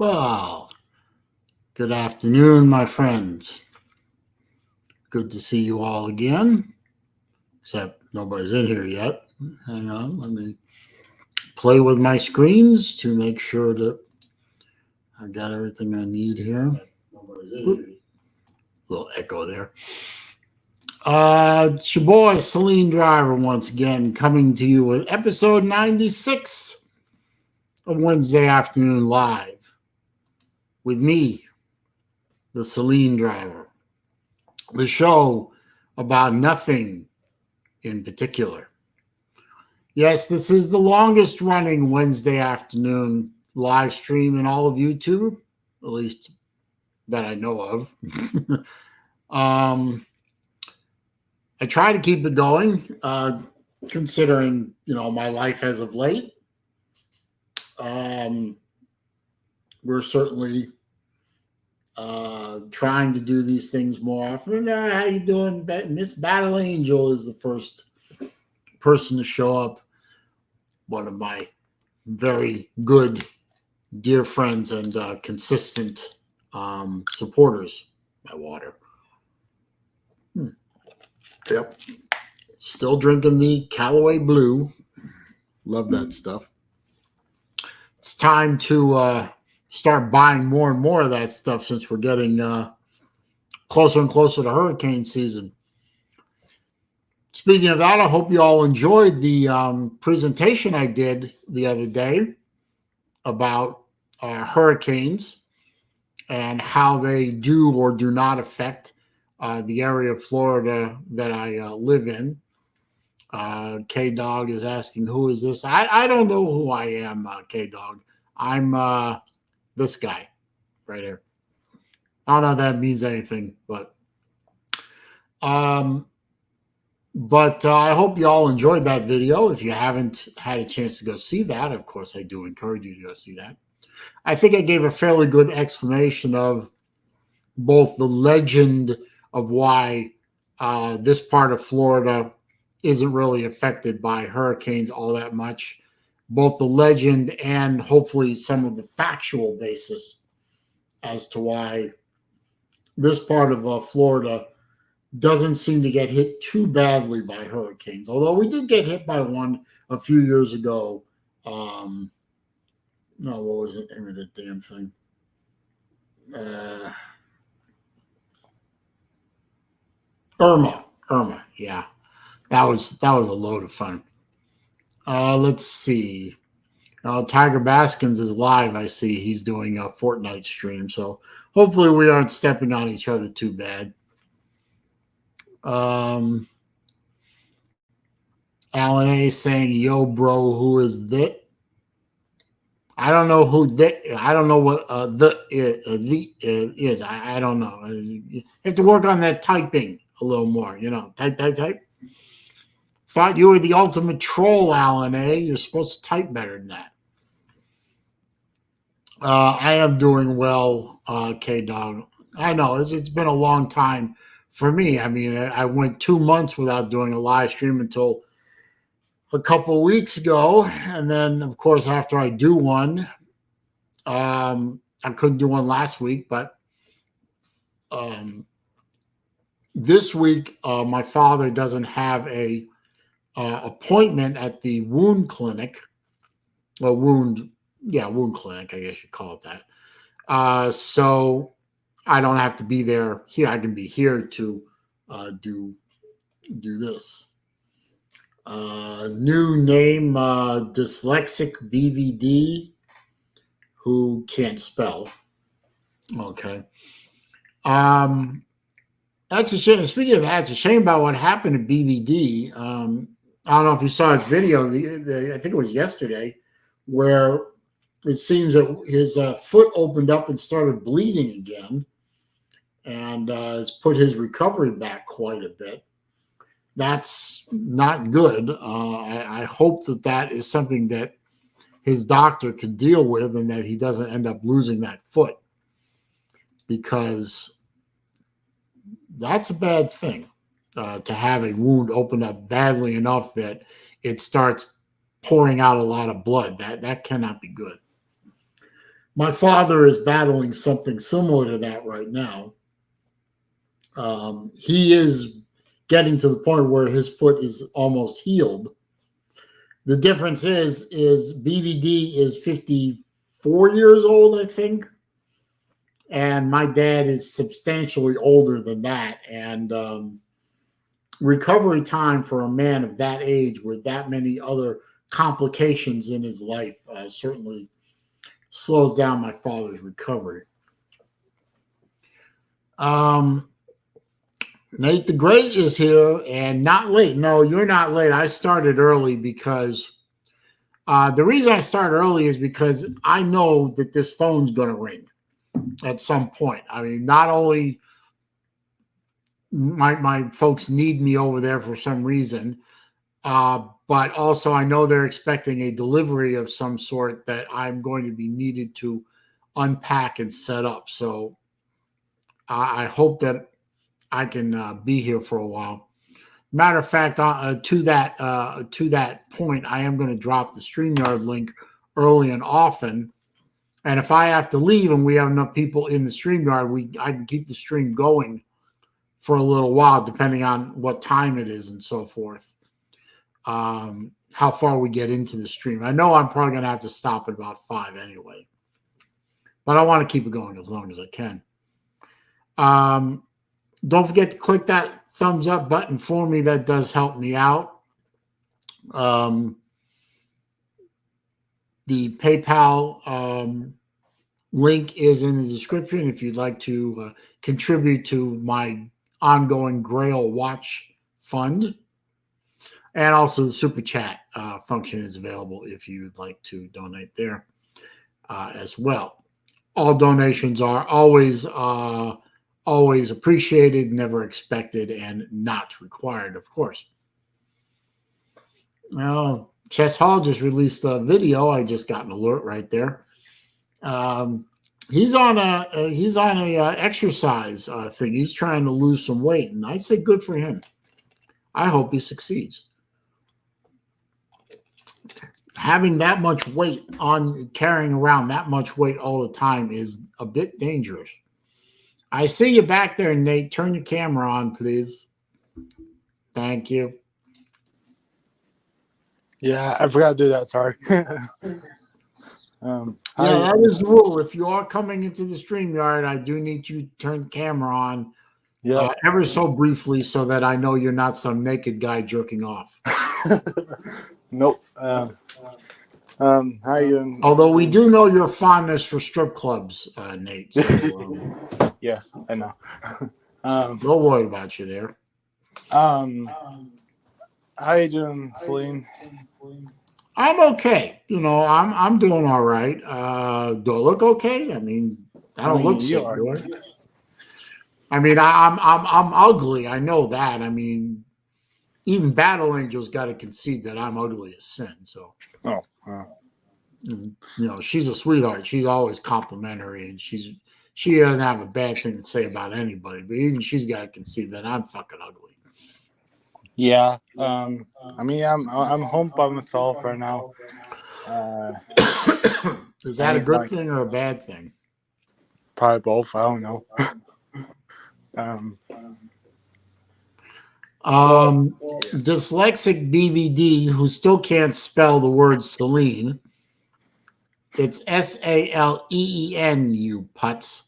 Well, good afternoon, my friends. Good to see you all again, except nobody's in here yet. Hang on, let me play with my screens to make sure that I got everything I need here. Oop, little echo there. It's your boy, SaleenDriver, once again, coming to you with episode 96 of Wednesday Afternoon Live with me, the SaleenDriver, the show about nothing in particular. Yes, this is the longest running Wednesday afternoon live stream in all of YouTube, at least that I know of. I try to keep it going, considering, my life as of late. We're certainly trying to do these things more often. How you doing? Miss Battle Angel is the first person to show up. One of my very good, dear friends and consistent supporters. My water. Yep. Still drinking the Callaway Blue. Love that stuff. It's time to start buying more and more of that stuff since we're getting closer and closer to hurricane season. Speaking of that, I hope you all enjoyed the presentation I did the other day about hurricanes and how they do or do not affect the area of Florida that I live in. K-Dog is asking, who is this? I don't know who I am, K-Dog. I'm this guy right here. I don't know if that means anything, but I hope you all enjoyed that video. If you haven't had a chance to go see that, of course, I do encourage you to go see that. I think I gave a fairly good explanation of both the legend of why this part of Florida isn't really affected by hurricanes all that much, both the legend and hopefully some of the factual basis as to why this part of Florida doesn't seem to get hit too badly by hurricanes. Although we did get hit by one a few years ago. What was the name of the damn thing? Irma, yeah. That was a load of fun. Let's see. Tiger Baskins is live. I see he's doing a Fortnite stream, so hopefully we aren't stepping on each other too bad. Alan A saying, "Yo, bro, who is that?" I don't know who that. I don't know what the is. I don't know. You have to work on that typing a little more. Type. Thought you were the ultimate troll, Alan A. You're supposed to type better than that. I am doing well, K-Dog. I know it's been a long time for me. I mean, I went 2 months without doing a live stream until a couple of weeks ago. And then, of course, after I do one, I couldn't do one last week, but this week, my father doesn't have a appointment at the wound clinic, wound clinic, I guess you call it that. So I don't have to be there here. I can be here to do this. New name, dyslexic BVD, who can't spell. Okay. That's a shame. Speaking of that, it's a shame about what happened to BVD. I don't know if you saw his video. I think it was yesterday, where it seems that his foot opened up and started bleeding again, and has put his recovery back quite a bit. That's not good. I hope that is something that his doctor can deal with and that he doesn't end up losing that foot, because that's a bad thing, to have a wound open up badly enough that it starts pouring out a lot of blood. That cannot be good. My father is battling something similar to that right now. He is getting to the point where his foot is almost healed. The difference is BVD is 54 years old, I think, and my dad is substantially older than that. And recovery time for a man of that age with that many other complications in his life certainly slows down my father's recovery. Nate the Great is here, and not late. No, you're not late. I started early because the reason I started early is because I know that this phone's going to ring at some point. I mean, not only my folks need me over there for some reason, but also I know they're expecting a delivery of some sort that I'm going to be needed to unpack and set up. So I hope that I can be here for a while. Matter of fact, to that point, I am going to drop the StreamYard link early and often. And if I have to leave and we have enough people in the StreamYard, I can keep the stream going for a little while, depending on what time it is and so forth. How far we get into the stream. I know I'm probably going to have to stop at about 5 anyway, but I want to keep it going as long as I can. Don't forget to click that thumbs up button for me. That does help me out. The PayPal link is in the description if you'd like to contribute to my ongoing Grail Watch Fund. And also the Super Chat function is available if you'd like to donate there as well. All donations are always appreciated, never expected, and not required, of course. Now, Chess Hall just released a video. I just got an alert right there. He's on a exercise thing. He's trying to lose some weight, and I say good for him. I hope he succeeds. Having that much weight carrying around that much weight all the time is a bit dangerous. I see you back there, Nate. Turn your camera on, please. Thank you. Yeah, I forgot to do that. Sorry. That is the rule. If you are coming into the StreamYard, I do need you to turn the camera on ever so briefly so that I know you're not some naked guy jerking off. Nope. How you doing? Although we do know your fondness for strip clubs, Nate. So, yes, I know. Don't worry about you there. How you doing, Saleen? I'm okay. I'm doing all right. Do I look okay? I mean, I don't look sick, do I? I mean, I'm ugly. I know that. I mean, even Battle Angel's got to concede that I'm ugly as sin. So, she's a sweetheart. She's always complimentary, and she doesn't have a bad thing to say about anybody. But even she's got to concede that I'm fucking ugly. Yeah. I mean, I'm home by myself right now. Is that a good thing or a bad thing? Probably both. I don't know. Dyslexic BVD who still can't spell the word Saleen. It's Saleen, you putz.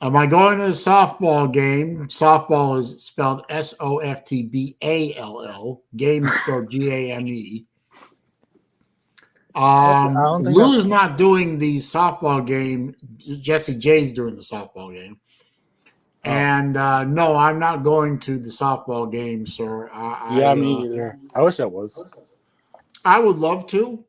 Am I going to the softball game? Softball is spelled Softball. Game is spelled Game. Lou's not doing the softball game. Jesse J's doing the softball game. And no, I'm not going to the softball game, sir. Me either. I wish I was. I would love to.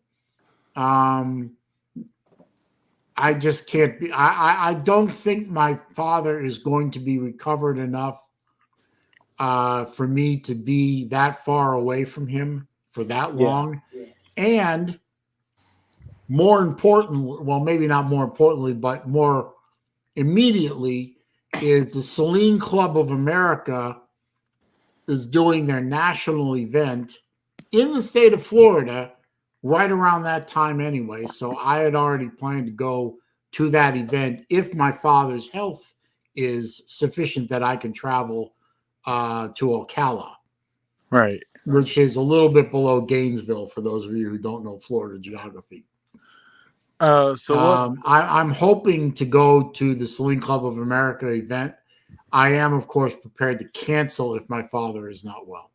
I just can't be. I don't think my father is going to be recovered enough for me to be that far away from him for that long. And more important, well, maybe not more importantly, but more immediately, is the Saleen Club of America is doing their national event in the state of Florida right around that time anyway. So I had already planned to go to that event if my father's health is sufficient that I can travel to Ocala, Right. which is a little bit below Gainesville for those of you who don't know Florida geography. I'm hoping to go to the Saleen Club of America event. I am, of course, prepared to cancel if my father is not well.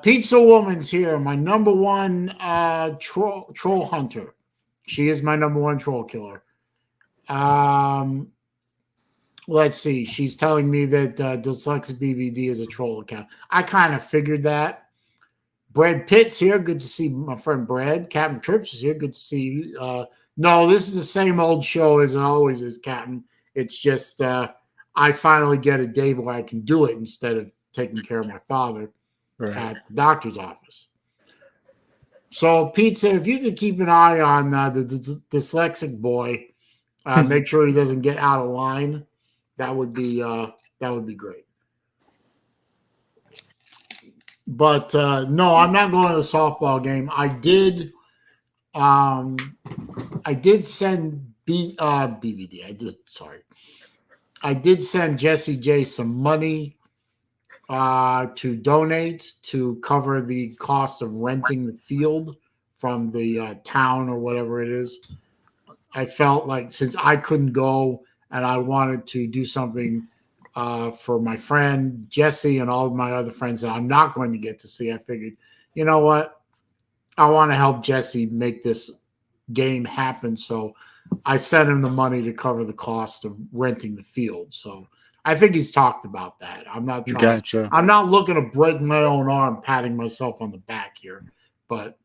Pizza Woman's here, my number one troll hunter. She is my number one troll killer. Let's see. She's telling me that Dyslexic BBD is a troll account. I kind of figured that. Brad Pitt's here. Good to see my friend Brad. Captain Trips is here. Good to see you. No, this is the same old show as it always is, Captain. It's just I finally get a day where I can do it instead of taking care of my father at the doctor's office. So, Pizza, if you could keep an eye on the dyslexic boy, make sure he doesn't get out of line. That would be great. But no, I'm not going to the softball game. I did send BVD. I did send Jesse J some money to donate to cover the cost of renting the field from the town or whatever it is. I felt like since I couldn't go and I wanted to do something for my friend Jesse and all of my other friends that I'm not going to get to see, I figured, you know what? I want to help Jesse make this game happen. So I sent him the money to cover the cost of renting the field. So I think he's talked about that. I'm not trying. Gotcha. I'm not looking to break my own arm, patting myself on the back here, but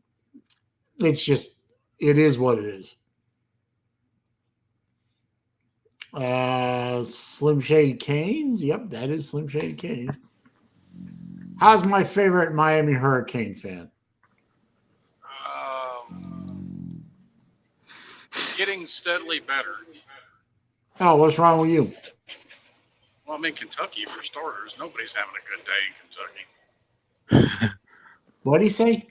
it's just, it is what it is. Slim Shady Canes. Yep, that is Slim Shady Canes. How's my favorite Miami Hurricane fan? Getting steadily better. Oh, what's wrong with you? Well, I'm in Kentucky for starters. Nobody's having a good day in Kentucky. What do you say?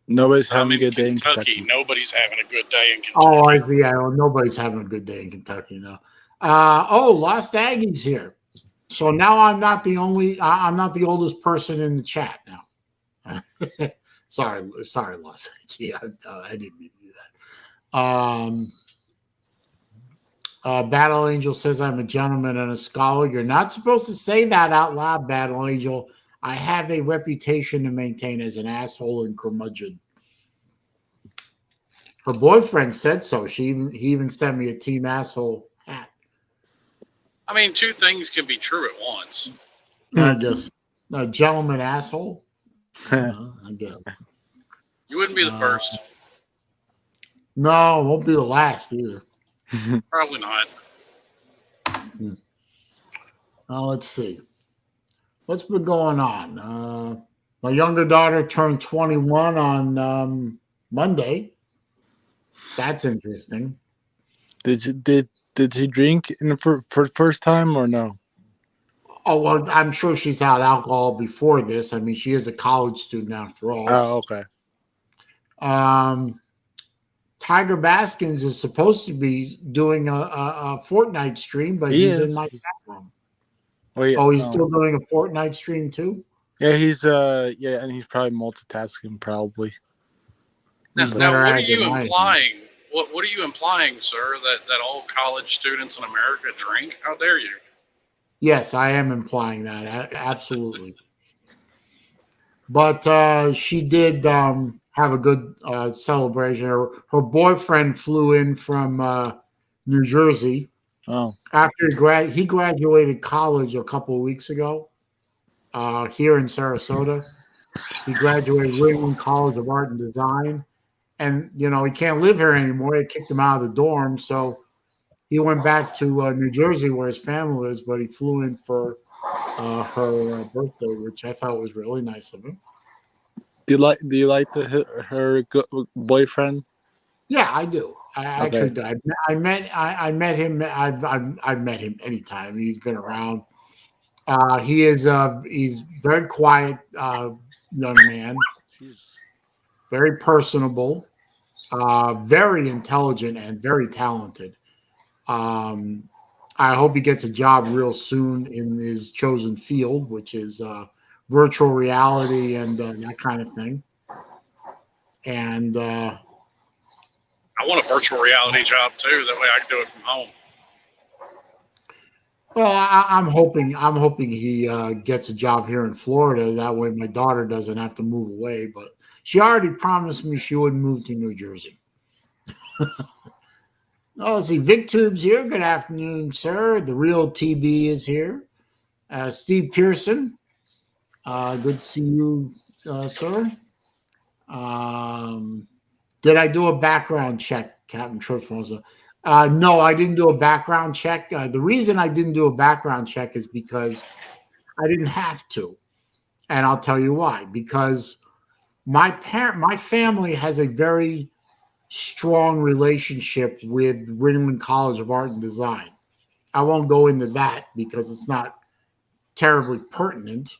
Nobody's having a good day in Kentucky. Nobody's having a good day in Kentucky. Oh, I see. Nobody's having a good day in Kentucky. No. Lost Aggies here. So now I'm not the oldest person in the chat now. sorry, Lost Aggie. I didn't mean to do that. Battle Angel says I'm a gentleman and a scholar. You're not supposed to say that out loud, Battle Angel. I have a reputation to maintain as an asshole and curmudgeon. Her boyfriend said so. He even sent me a team asshole hat. I mean, two things can be true at once. I guess a gentleman asshole. I guess. You wouldn't be the first. No, won't be the last either. Probably not. Let's see. What's been going on? My younger daughter turned 21 on Monday. That's interesting. Did she drink for the first time or no? Oh, well, I'm sure she's had alcohol before this. I mean, she is a college student after all. Oh, okay. Tiger Baskins is supposed to be doing a Fortnite stream, but he's in my bathroom. He's still doing a Fortnite stream too? Yeah, and he's probably multitasking probably. Now what are you implying? What are you implying, sir? That all college students in America drink? How dare you? Yes, I am implying that. Absolutely. But she did have a good celebration. Her boyfriend flew in from New Jersey. Oh. After he graduated college a couple of weeks ago here in Sarasota. He graduated William College of Art and Design. And, he can't live here anymore. They kicked him out of the dorm. So he went back to New Jersey where his family is, but he flew in for her birthday, which I thought was really nice of him. Do you like her boyfriend? Yeah, I do. I actually do. I met him. I've met him anytime. He's been around. He's very quiet young man. Very personable. Very intelligent and very talented. I hope he gets a job real soon in his chosen field, which is virtual reality and that kind of thing. And I want a virtual reality job too. That way I can do it from home. Well, I'm hoping he gets a job here in Florida. That way, my daughter doesn't have to move away. But she already promised me she wouldn't move to New Jersey. Oh, let's see. VicTube's here. Good afternoon, sir. The real TB is here. Steve Pearson. Good to see you, sir. Did I do a background check, Captain Truthful? No, I didn't do a background check. The reason I didn't do a background check is because I didn't have to. And I'll tell you why. Because my family has a very strong relationship with Ringling College of Art and Design. I won't go into that because it's not terribly pertinent.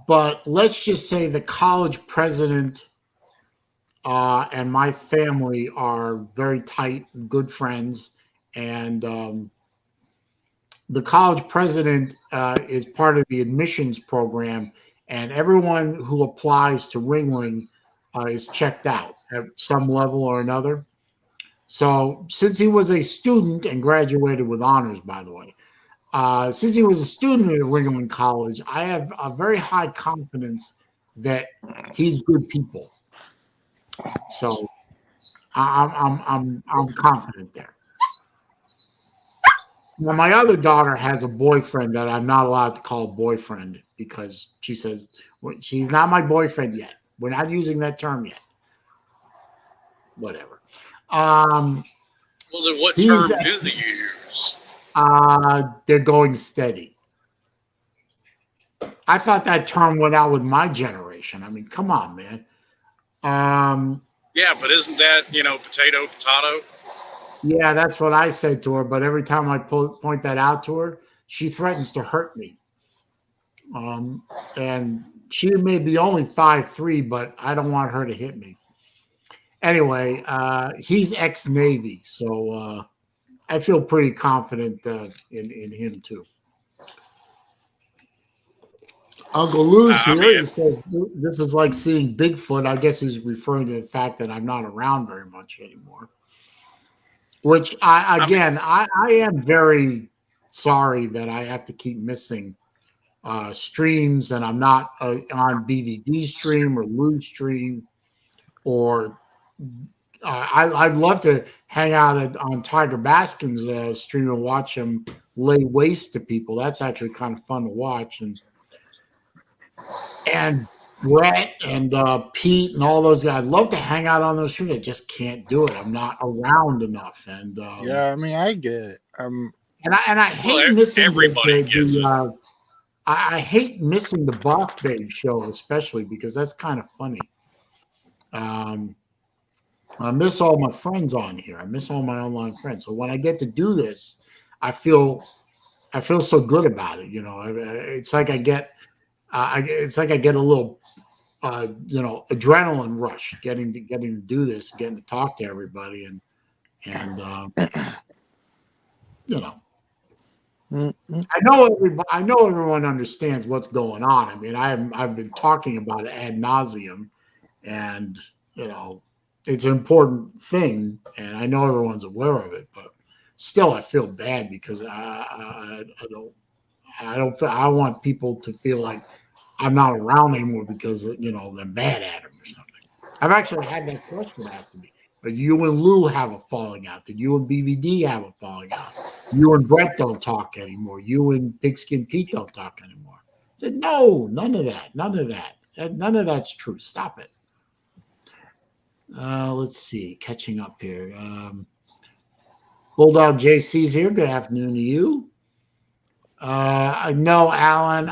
But let's just say the college president and my family are very tight, good friends. And the college president is part of the admissions program. And everyone who applies to Ringling is checked out at some level or another. So since he was a student and graduated with honors, by the way, since he was a student at Ringling College, I have a very high confidence that he's good people. So I'm confident there. Now, my other daughter has a boyfriend that I'm not allowed to call boyfriend because she says she's not my boyfriend yet. We're not using that term yet. Whatever. Well, then what term do they use? They're going steady. I thought that term went out with my generation. I mean, come on, man. Yeah, but isn't that, potato, potato? Yeah, that's what I said to her. But every time I point that out to her, she threatens to hurt me. And she may be only 5'3", but I don't want her to hit me. Anyway, he's ex-Navy, so I feel pretty confident in him too. Uncle Lou's here. He said, this is like seeing Bigfoot. I guess he's referring to the fact that I'm not around very much anymore. Which I am very sorry that I have to keep missing streams, and I'm not on BVD stream or Lou stream, or I'd love to hang out on Tiger Baskin's stream and watch him lay waste to people. That's actually kind of fun to watch. And Brett and Pete and all those guys, I'd love to hang out on those streams. I just can't do it. I'm not around enough. And yeah, I mean, I get it. And I hate missing everybody gets it. I hate missing the Boss Babe show, especially because that's kind of funny. I miss all my friends on here. I miss all my online friends. So when I get to do this, I feel so good about it. It's like I get a little adrenaline rush getting to do this, getting to talk to everybody, and I know everyone understands what's going on. I mean, I've been talking about it ad nauseum, and it's an important thing, and I know everyone's aware of it, but still, I feel bad because I want people to feel like I'm not around anymore because they're mad at him or something. I've actually had that question asked to me. But you and Lou have a falling out. Did you and BVD have a falling out? You and Brett don't talk anymore. You and Pigskin Pete don't talk anymore. I said, no, none of that. None of that. None of that's true. Stop it. Let's see. Catching up here. Bulldog JC's here. Good afternoon to you. No, Alan.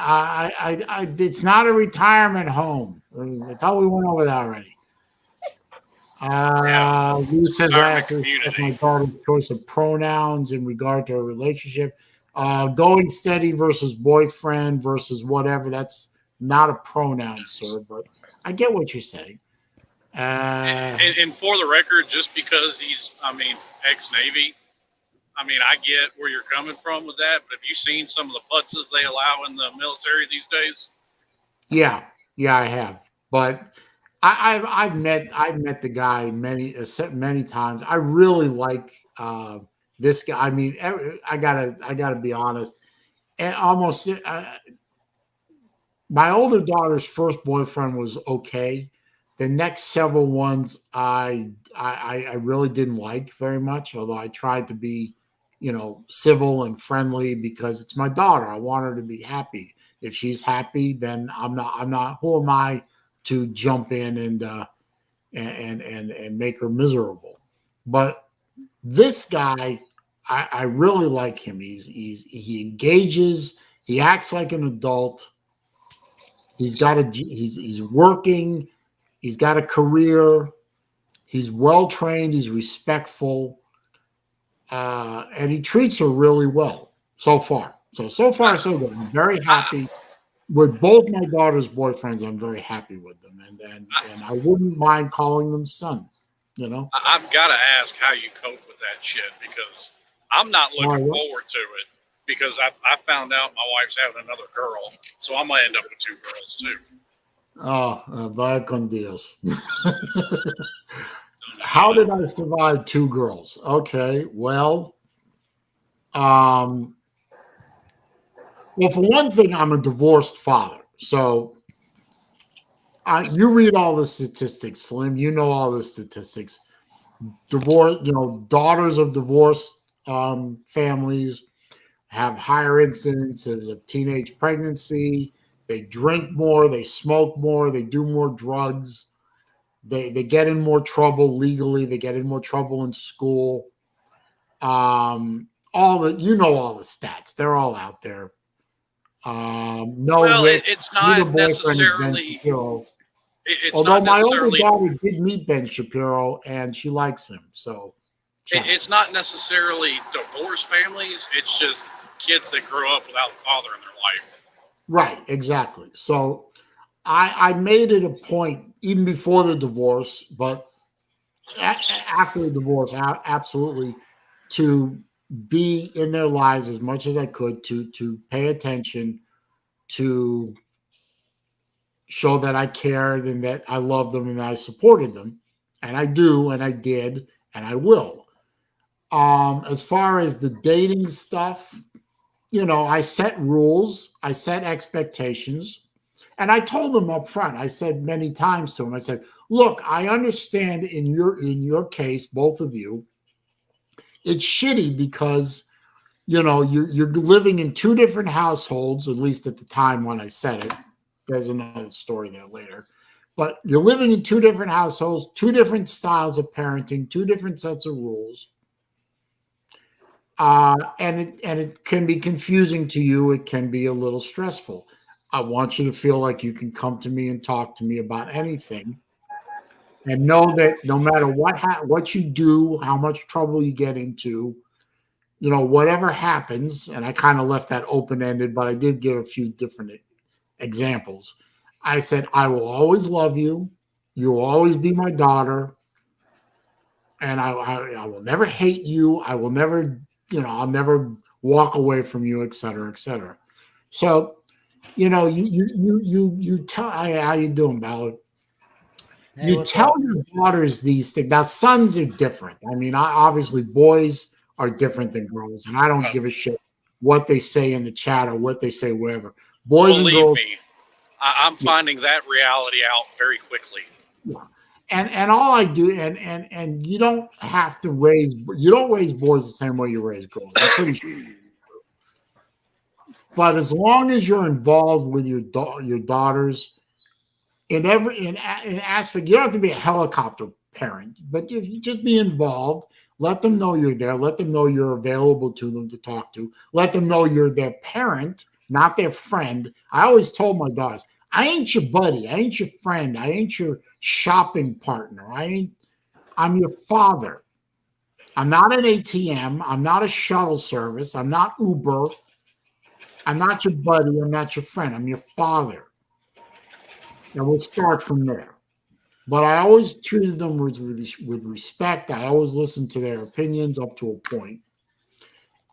It's not a retirement home. I thought we went over that already. You said that my daughter's choice of pronouns in regard to a relationship. Going steady versus boyfriend versus whatever. That's not a pronoun, sir. But I get what you're saying. And for the record, just because he's, ex-Navy, I get where you're coming from with that, but have you seen some of the putzes they allow in the military these days? Yeah, I have. But I've met the guy many times. I really like this guy. I gotta be honest. And almost my older daughter's first boyfriend was okay. The next several ones I really didn't like very much. Although I tried to be, civil and friendly because it's my daughter. I want her to be happy. If she's happy, then I'm not. Who am I to jump in and make her miserable? But this guy, I really like him. He engages. He acts like an adult. He's working. He's got a career. He's well trained. He's respectful, and he treats her really well so far. So far so good. I'm very happy with both my daughter's boyfriends. I'm very happy with them, and I wouldn't mind calling them son. I've got to ask how you cope with that shit, because I'm not looking forward to it, because I found out my wife's having another girl, so I might end up with 2 girls too. Oh, vaya con Dios. How did I survive 2 girls? Okay, well, for one thing, I'm a divorced father. So you read all the statistics, Slim. You know all the statistics. Divorce, daughters of divorced families have higher incidences of teenage pregnancy. They drink more, they smoke more, they do more drugs. They get in more trouble legally. They get in more trouble in school. All the stats. They're all out there. It's not necessarily. Although my older daughter did meet Ben Shapiro and she likes him, so it's not necessarily divorced families. It's just kids that grow up without a father in their life. Right, exactly. So I made it a point, even before the divorce, but after the divorce, absolutely, to be in their lives as much as I could, to pay attention, to show that I cared and that I loved them and that I supported them. And I do, and I did, and I will. As far as the dating stuff, I set rules, I set expectations, and I told them up front. I said many times to them, I said, look, I understand in your case, both of you, it's shitty because, you're living in 2 different households, at least at the time when I said it. There's another story there later. But you're living in 2 different households, 2 different styles of parenting, 2 different sets of rules. And it can be confusing to you. It can be a little stressful. I want you to feel like you can come to me and talk to me about anything, and know that no matter what you do, how much trouble you get into, whatever happens. And I kind of left that open-ended, but I did give a few different examples. I said, I will always love you. You will always be my daughter. And I will never hate you. I will never, I'll never walk away from you, et cetera, et cetera. So, you tell, how you doing, Ballard? You tell your daughters these things. Now, sons are different. Obviously boys are different than girls, and I don't give a shit what they say in the chat or what they say, whatever. Boys and girls. Believe me, I'm finding that reality out very quickly. Yeah. And all I do, and you don't have to raise boys the same way you raise girls. I'm pretty sure. But as long as you're involved with your daughters in aspect, you don't have to be a helicopter parent, but you just be involved. Let them know you're there. Let them know you're available to them to talk to. Let them know you're their parent, not their friend. I always told my daughters, I ain't your buddy. I ain't your friend. I ain't your shopping partner. I'm your father. I'm not an ATM. I'm not a shuttle service. I'm not Uber. I'm not your buddy. I'm not your friend. I'm your father. And we'll start from there. but I always treated them with respect. I always listened to their opinions up to a point.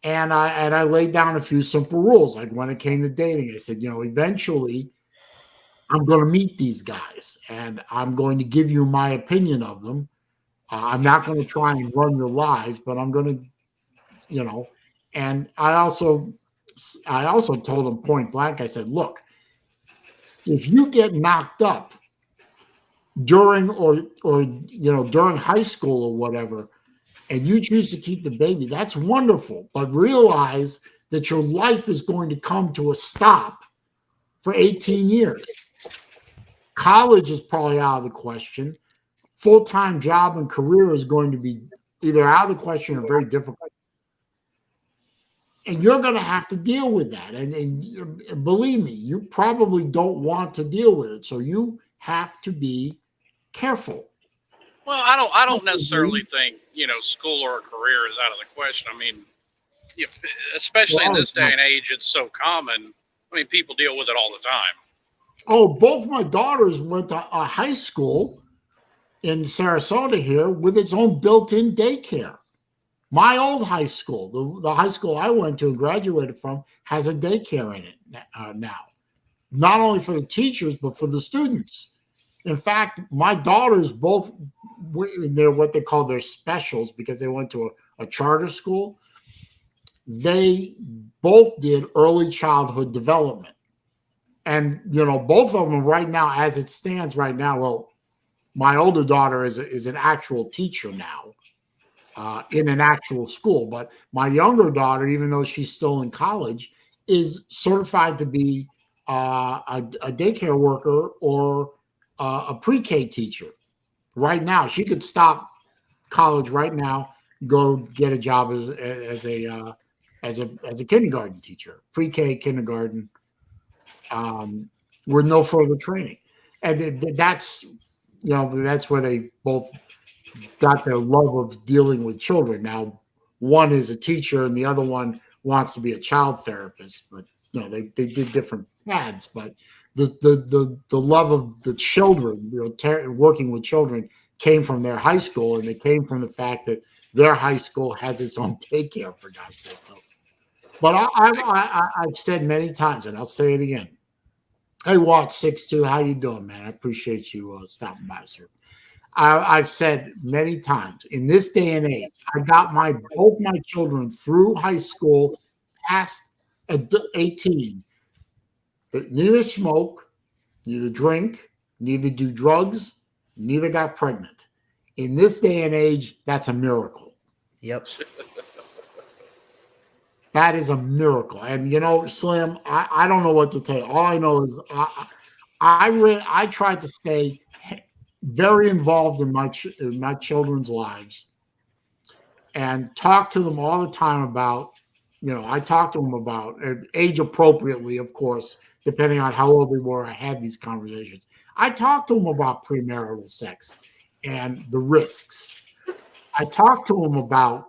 And I laid down a few simple rules. Like when it came to dating, I said, eventually I'm going to meet these guys and I'm going to give you my opinion of them. I'm not going to try and run your lives, but I'm going to, and I also told them point blank, I said, look, if you get knocked up during during high school or whatever, and you choose to keep the baby, that's wonderful. But realize that your life is going to come to a stop for 18 years. College is probably out of the question. Full-time job and career is going to be either out of the question or very difficult. And you're going to have to deal with that. And believe me, you probably don't want to deal with it. So you have to be careful. Well, I don't necessarily think, school or a career is out of the question. I mean, especially in this day and age, it's so common. I mean, people deal with it all the time. Oh, both my daughters went to a high school in Sarasota here with its own built-in daycare. My old high school, the high school I went to and graduated from, has a daycare in it now. Not only for the teachers, but for the students. In fact, my daughters both, they're what they call their specials because they went to a charter school. They both did early childhood development. And, both of them right now, as it stands right now, well, my older daughter is an actual teacher now in an actual school. But my younger daughter, even though she's still in college, is certified to be a daycare worker or a pre-K teacher. Right now, she could stop college right now, go get a job as a kindergarten teacher, pre-K kindergarten, with no further training. And that's where they both got their love of dealing with children. Now, one is a teacher and the other one wants to be a child therapist, but they did different paths. But the love of the children, working with children, came from their high school, and it came from the fact that their high school has its own daycare, for God's sake. But I've said many times, and I'll say it again. Hey, Watts 62, how you doing, man? I appreciate you stopping by, sir. I've said many times, in this day and age, I got both my children through high school, past 18, that neither smoke, neither drink, neither do drugs, neither got pregnant. In this day and age, that's a miracle. Yep. That is a miracle. And, Slim, I don't know what to tell you. All I know is I tried to stay very involved in my children's lives and talk to them all the time about, I talked to them about age appropriately, of course, depending on how old they were. I had these conversations. I talked to them about premarital sex and the risks. I talked to them about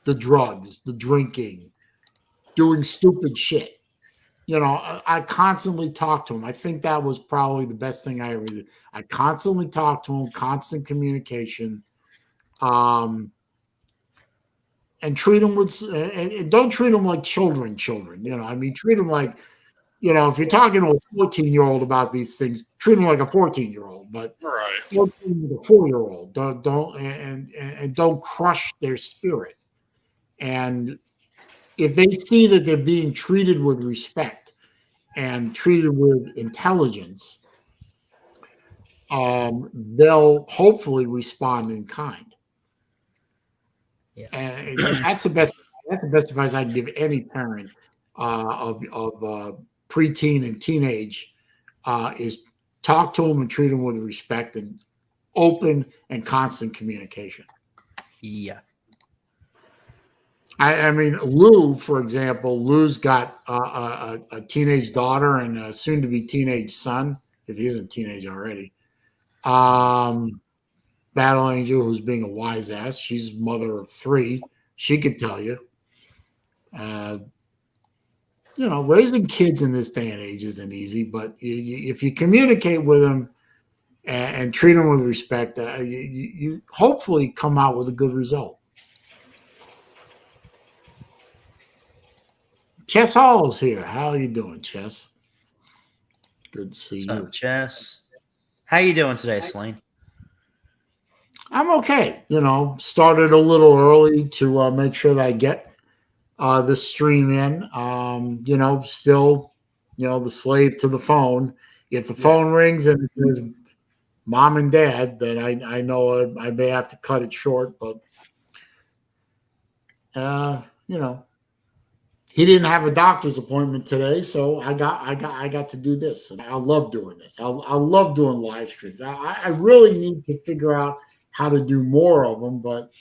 the drugs, the drinking, doing stupid shit. I constantly talk to him. I think that was probably the best thing I ever did. I constantly talk to him, constant communication, and treat them and don't treat them like children. Treat them like, if you're talking to a 14-year-old about these things, treat them like a 14-year-old, but right. Don't treat them like a 4-year-old. Don't crush their spirit. And if they see that they're being treated with respect and treated with intelligence, they'll hopefully respond in kind. Yeah. And that's the best advice I can give any parent of preteen and teenage is talk to them and treat them with respect and open and constant communication. Yeah. I mean, Lou, for example, Lou's got a teenage daughter and a soon-to-be teenage son, if he isn't teenage already. Battle Angel, who's being a wise ass. She's mother of 3. She could tell you. Raising kids in this day and age isn't easy, but if you communicate with them and treat them with respect, you hopefully come out with a good result. Chess Hall's here. How are you doing, Chess? Good to see What's you. up, Chess? How you doing today, Saleen? I'm okay. Started a little early to make sure that I get the stream in. Still, the slave to the phone. If the phone rings and it says mom and dad, then I know I may have to cut it short. But he didn't have a doctor's appointment today, so I got to do this, and I love doing this. I love doing live streams. I really need to figure out how to do more of them, but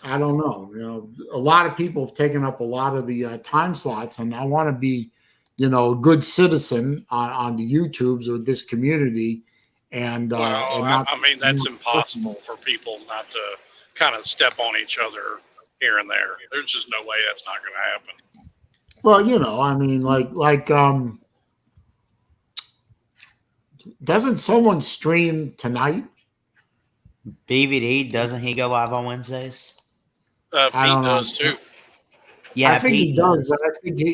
I don't know. A lot of people have taken up a lot of the time slots, and I want to be, a good citizen on the YouTubes of this community, and not. I mean, that's impossible for people not to kind of step on each other here and there. There's just no way that's not going to happen. Well, I mean, doesn't someone stream tonight? BVD, doesn't he go live on Wednesdays? Pete does too. Yeah, I think Pete he does. But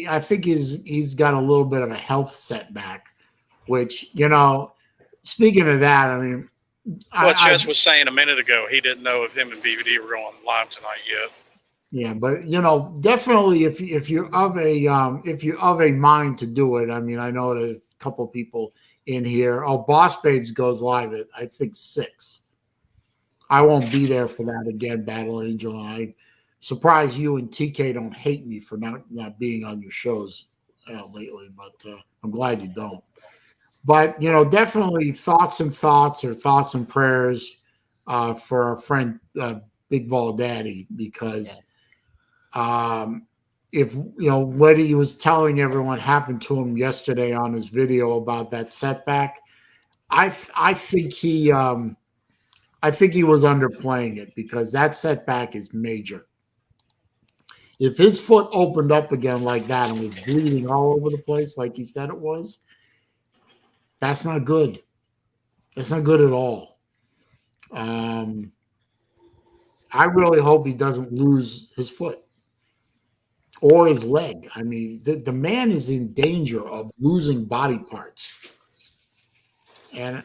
I think he's got a little bit of a health setback, which Speaking of that, I mean, what Chess was saying a minute ago, he didn't know if him and BVD were going live tonight yet. Yeah, but definitely if you're of a mind to do it, I mean, I know there's a couple of people in here. Oh, Boss Babes goes live at I think 6. I won't be there for that again, Battle Angel. And I'm surprised you and TK don't hate me for not being on your shows lately, but I'm glad you don't. But definitely thoughts and prayers for our friend Big Vol Daddy, because if what he was telling everyone happened to him yesterday on his video about that setback, I think he was underplaying it, because that setback is major. If his foot opened up again like that and was bleeding all over the place like he said it was, that's not good. That's not good at all. I really hope he doesn't lose his foot or his leg. I mean, the man is in danger of losing body parts. And,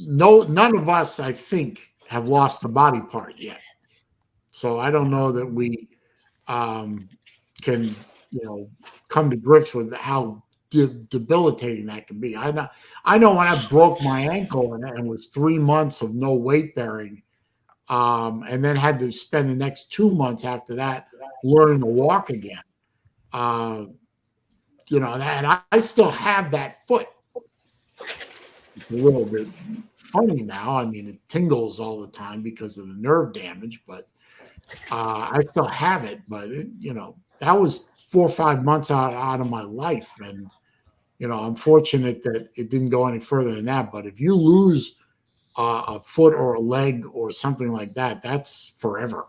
none of us, I think, have lost a body part yet. So I don't know that we can, come to grips with how debilitating that can be. I know when I broke my ankle and was 3 months of no weight bearing, and then had to spend the next 2 months after that learning to walk again. And I still have that foot. It's a little bit funny now. I mean, it tingles all the time because of the nerve damage, but I still have it. But that was 4 or 5 months out of my life, and I'm fortunate that it didn't go any further than that. But if you lose a foot or a leg or something like that, that's forever.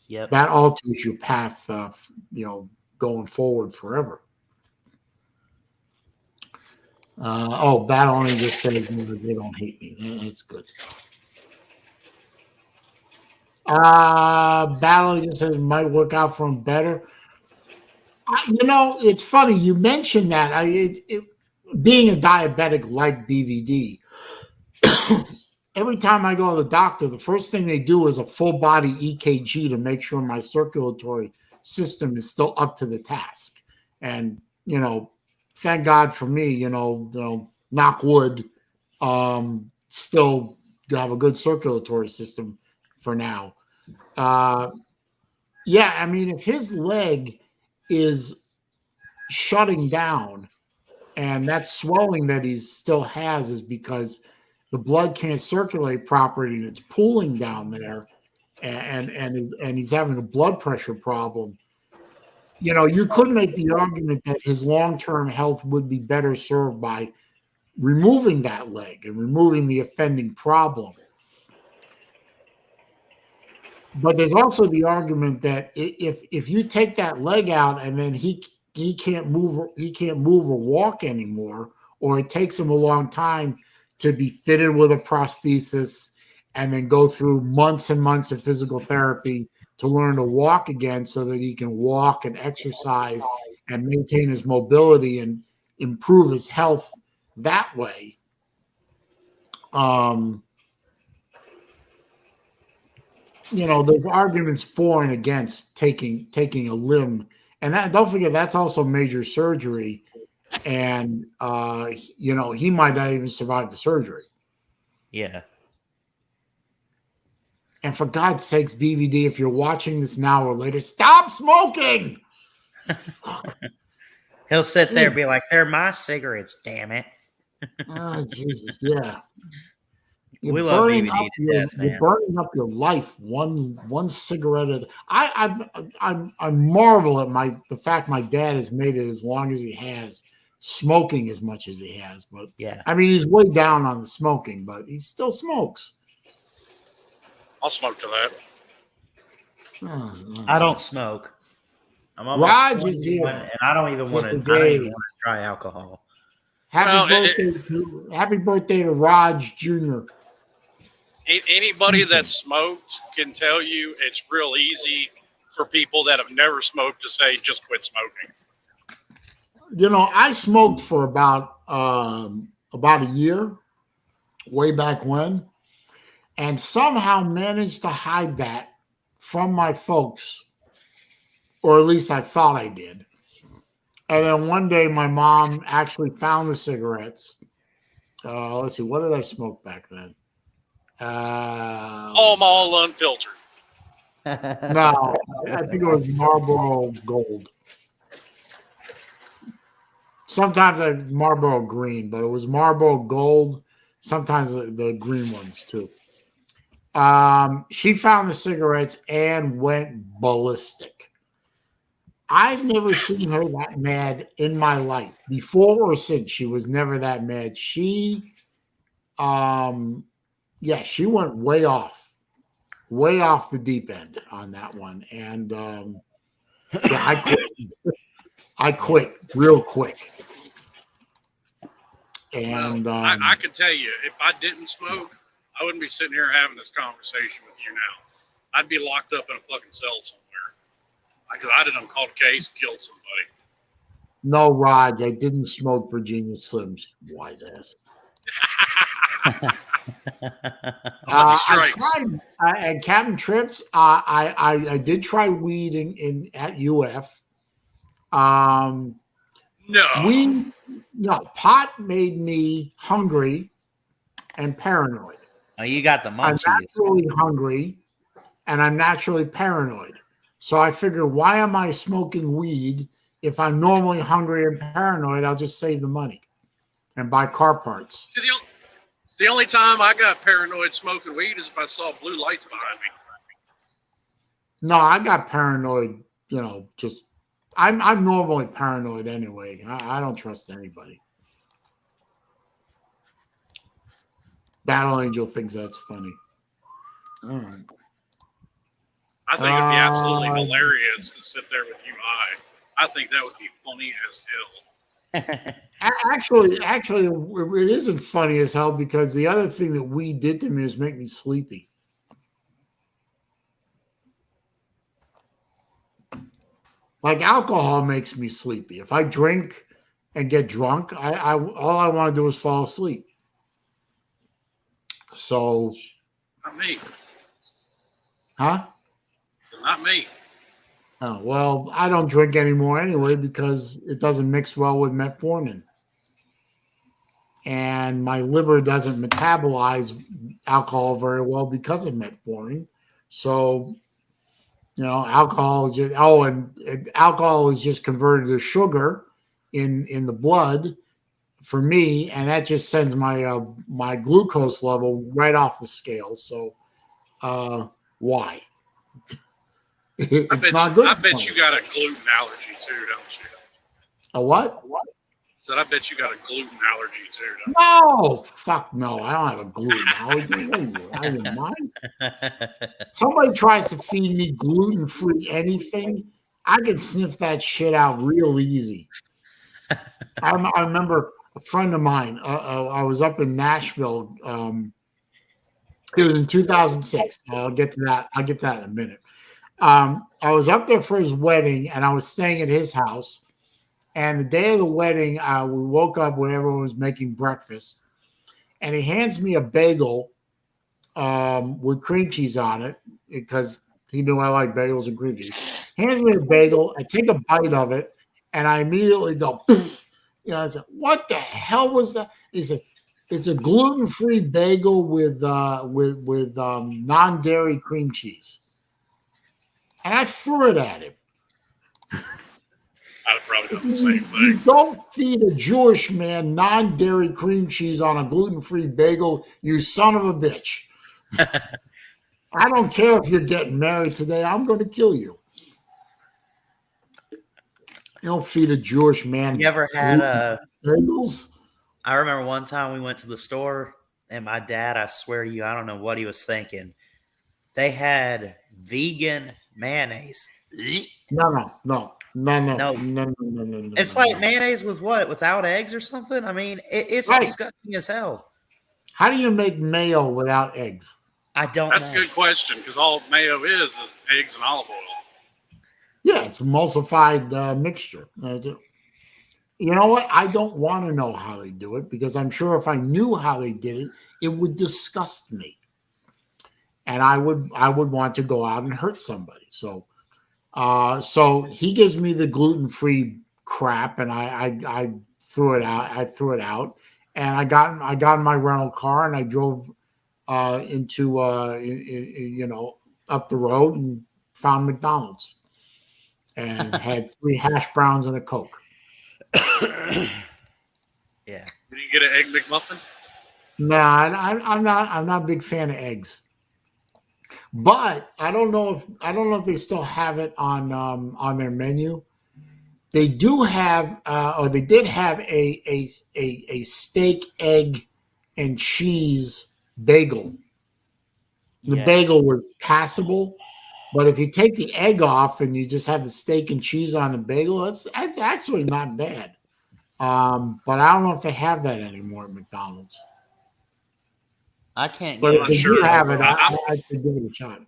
Yep. That alters your path. Going forward forever. Battle only just said they don't hate me. That's good. Battle just says might work out for him better. It's funny you mentioned that. Being a diabetic like BVD, every time I go to the doctor, the first thing they do is a full body EKG to make sure my circulatory system is still up to the task. And thank God for me, knock wood, still have a good circulatory system for now. Yeah, I mean, if his leg is shutting down and that swelling that he still has is because the blood can't circulate properly and it's pooling down there, and he's having a blood pressure problem, you could make the argument that his long-term health would be better served by removing that leg and removing the offending problem. But there's also the argument that if you take that leg out and then he he can't move or walk anymore, or it takes him a long time to be fitted with a prosthesis and then go through months and months of physical therapy to learn to walk again so that he can walk and exercise and maintain his mobility and improve his health that way. There's arguments for and against taking a limb, and that, don't forget, that's also major surgery, and he might not even survive the surgery. Yeah. And for God's sakes, BVD, if you're watching this now or later, stop smoking. He'll sit there and be like, "They're my cigarettes, damn it." Oh, Jesus, yeah. We love BVD to death, man. You're burning up your life one cigarette. I marvel at the fact my dad has made it as long as he has, smoking as much as he has. But yeah, I mean, he's way down on the smoking, but he still smokes. I'll smoke to that. I don't smoke. I'm Raj almost is here, and I don't even want to. Mr. I don't even Dave. want to try alcohol. Happy birthday to Raj Jr. Anybody that smoked can tell you it's real easy for people that have never smoked to say, just quit smoking. I smoked for about a year, way back when, and somehow managed to hide that from my folks, or at least I thought I did. And then one day my mom actually found the cigarettes. Let's see, what did I smoke back then? All unfiltered. No, I think it was Marlboro Gold. Sometimes I Marlboro Green, but it was Marlboro Gold. Sometimes the green ones too. She found the cigarettes and went ballistic. I've never seen her that mad in my life, before or since. She was never that mad. She went way off the deep end on that one. And I quit real quick. And I can tell you, if I didn't smoke, I wouldn't be sitting here having this conversation with you now. I'd be locked up in a fucking cell somewhere. Because I'd have called a case, killed somebody. No, Raj, I didn't smoke Virginia Slims, wise ass. I tried at Captain Trips. I did try weed at UF. Pot made me hungry and paranoid. Oh, you got the munchies. I'm naturally hungry and I'm naturally paranoid. So I figured, why am I smoking weed? If I'm normally hungry and paranoid, I'll just save the money and buy car parts. The only time I got paranoid smoking weed is if I saw blue lights behind me. No, I got paranoid, I'm normally paranoid anyway. I don't trust anybody. Battle Angel thinks that's funny. All right. I think it'd be absolutely hilarious to sit there with you. I think that would be funny as hell. Actually, it isn't funny as hell, because the other thing that weed did to me is make me sleepy. Like alcohol makes me sleepy. If I drink and get drunk, all I want to do is fall asleep. So, not me. Huh? Not me. Oh, well, I don't drink anymore anyway, because it doesn't mix well with metformin. And my liver doesn't metabolize alcohol very well because of metformin. So, alcohol is just converted to sugar in the blood for me, and that just sends my glucose level right off the scale. So, why? It's not good. I bet you got a gluten allergy too, don't you? A what? So I bet you got a gluten allergy too, don't you? No, fuck no. I don't have a gluten allergy. Are you mind? Somebody tries to feed me gluten-free anything, I can sniff that shit out real easy. I remember a friend of mine. I was up in Nashville. It was in 2006. I'll get to that. I'll get to that in a minute. I was up there for his wedding, and I was staying at his house. And the day of the wedding, we woke up when everyone was making breakfast, and he hands me a bagel with cream cheese on it because he knew I like bagels and cream cheese. Hands me a bagel. I take a bite of it, and I immediately go, poof. I said, "What the hell was that?" He said, "It's a gluten-free bagel with non-dairy cream cheese," and I threw it at him. I'd have probably done the same You thing. don't feed a Jewish man non-dairy cream cheese on a gluten-free bagel, you son of a bitch. I don't care if you're getting married today. I'm going to kill you. You don't feed a Jewish man You ever had bagels? I remember one time we went to the store, and my dad, I swear to you, I don't know what he was thinking. They had vegan mayonnaise. No. No. It's like mayonnaise with what? Without eggs or something? I mean, it's Right. disgusting as hell. How do you make mayo without eggs? I don't That's know. a good question because all mayo is eggs and olive oil. Yeah, it's emulsified mixture. You know what? I don't want to know how they do it because I'm sure if I knew how they did it, it would disgust me, and I would want to go out and hurt somebody. So he gives me the gluten-free crap, and I threw it out. And I got in my rental car and I drove into up the road and found McDonald's and had 3 hash browns and a Coke. Yeah. Did you get an egg McMuffin? No, I'm not a big fan of eggs. But I don't know if they still have it on their menu. They do have, or they did have a steak, egg, and cheese bagel. The bagel was passable, but if you take the egg off and you just have the steak and cheese on the bagel, that's actually not bad. But I don't know if they have that anymore at McDonald's. I can't But get if they sure. do have it, I'm- I'd say give it a shot.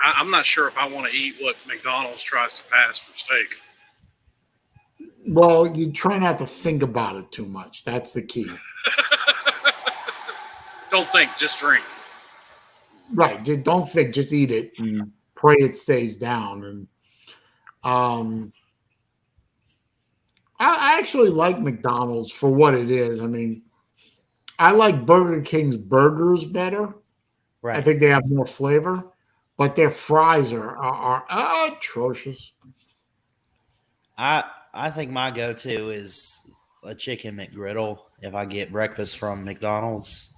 I'm not sure if I want to eat what McDonald's tries to pass for steak. Well, you try not to think about it too much. That's the key. Don't think, just drink. Right. Don't think, just eat it and pray it stays down. And I actually like McDonald's for what it is. I mean, I like Burger King's burgers better. right. I think they have more flavor, but their fries are atrocious. I think my go-to is a chicken McGriddle if I get breakfast from McDonald's.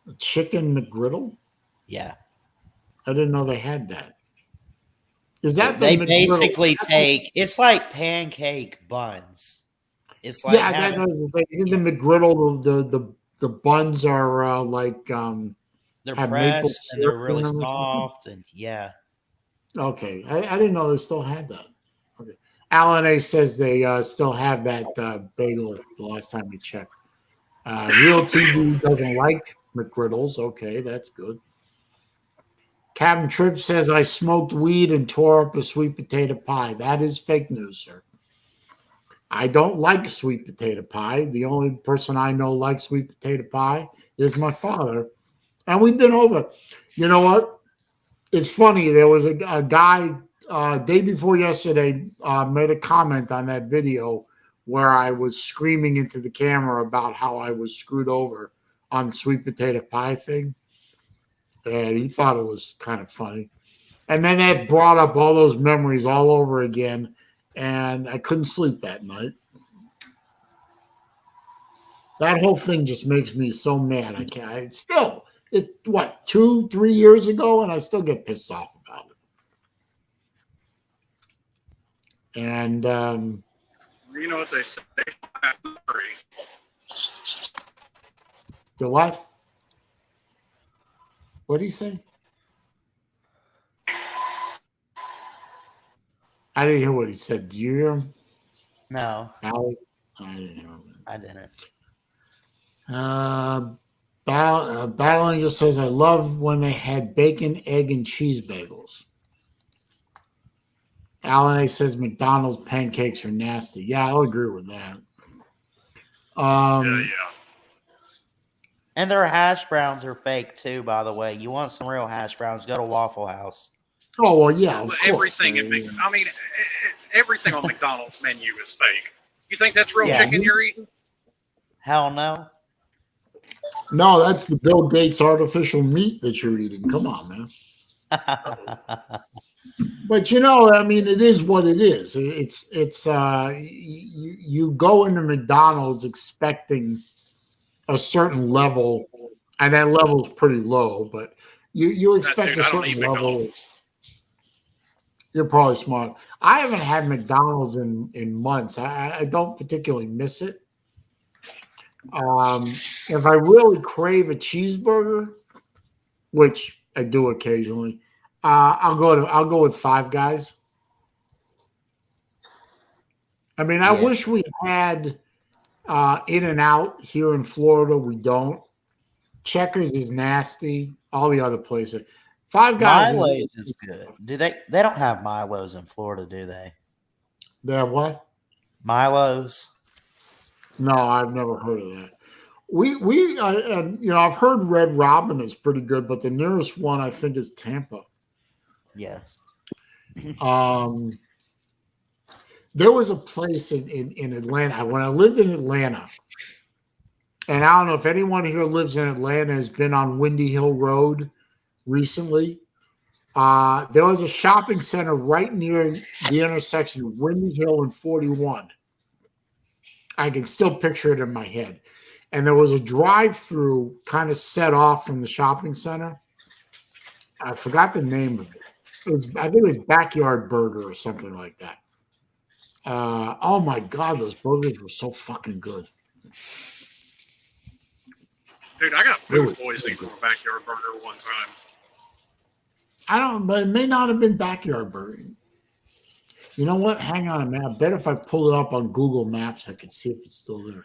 A chicken McGriddle? Yeah. I didn't know they had that. Is that They the McGriddle? basically it's like pancake buns. It's like Yeah, that's what I was saying. In the McGriddle, the buns are like they're have maple pressed and they're syrup really in them or something? soft and yeah. Okay, I didn't know they still had that. Okay, Alan A says they still have that bagel. The last time we checked, Real TV doesn't like McGriddles. Okay, that's good. Captain Tripp says I smoked weed and tore up a sweet potato pie. That is fake news, sir. I don't like sweet potato pie. The only person I know likes sweet potato pie is my father, and we've been over. You know what? It's funny. There was a guy day before yesterday made a comment on that video where I was screaming into the camera about how I was screwed over on the sweet potato pie thing. And he thought it was kind of funny. And then that brought up all those memories all over again. And I couldn't sleep that night. That whole thing just makes me so mad. I can't. It's what, 2-3 years ago, and I still get pissed off about it. And You know what they say? the what? What did he say? I didn't hear what he said. Do you hear him? No, Alec? I didn't hear him. I didn't. Battle Angel says, I love when they had bacon, egg, and cheese bagels. Alan A says McDonald's pancakes are nasty. Yeah, I'll agree with that. Yeah. And their hash browns are fake too, by the way. You want some real hash browns, go to Waffle House. Oh, well, yeah, of But course. everything everything on McDonald's menu is fake. You think that's real Yeah. chicken you're eating? Hell no. No, that's the Bill Gates artificial meat that you're eating. Come on, man. But I mean, it is what it is. You go into McDonald's expecting a certain level, and that level is pretty low. But you expect a I don't eat certain level. McDonald's. You're probably smart. I haven't had McDonald's in months. I don't particularly miss it. If I really crave a cheeseburger, which I do occasionally, I'll go with Five Guys. I mean, I wish we had In-N-Out here in Florida. We don't. Checkers is nasty. All the other places. Five Guys Milo's is good. Do they don't have Milo's in Florida, do they? They're what? Milo's. No, I've never heard of that. I've heard Red Robin is pretty good, but the nearest one I think is Tampa. Yeah. There was a place in Atlanta when I lived in Atlanta, and I don't know if anyone here lives in Atlanta has been on Windy Hill Road recently. There was a shopping center right near the intersection of Windy Hill and 41. I can still picture it in my head. And there was a drive-through kind of set off from the shopping center. I forgot the name of it. I think it was Backyard Burger or something like that. Oh my God, those burgers were so fucking good. Dude, I got food poisoning from a Backyard Burger one time. But it may not have been Backyard Burger. You know what? Hang on a minute. I bet if I pull it up on Google Maps, I can see if it's still there.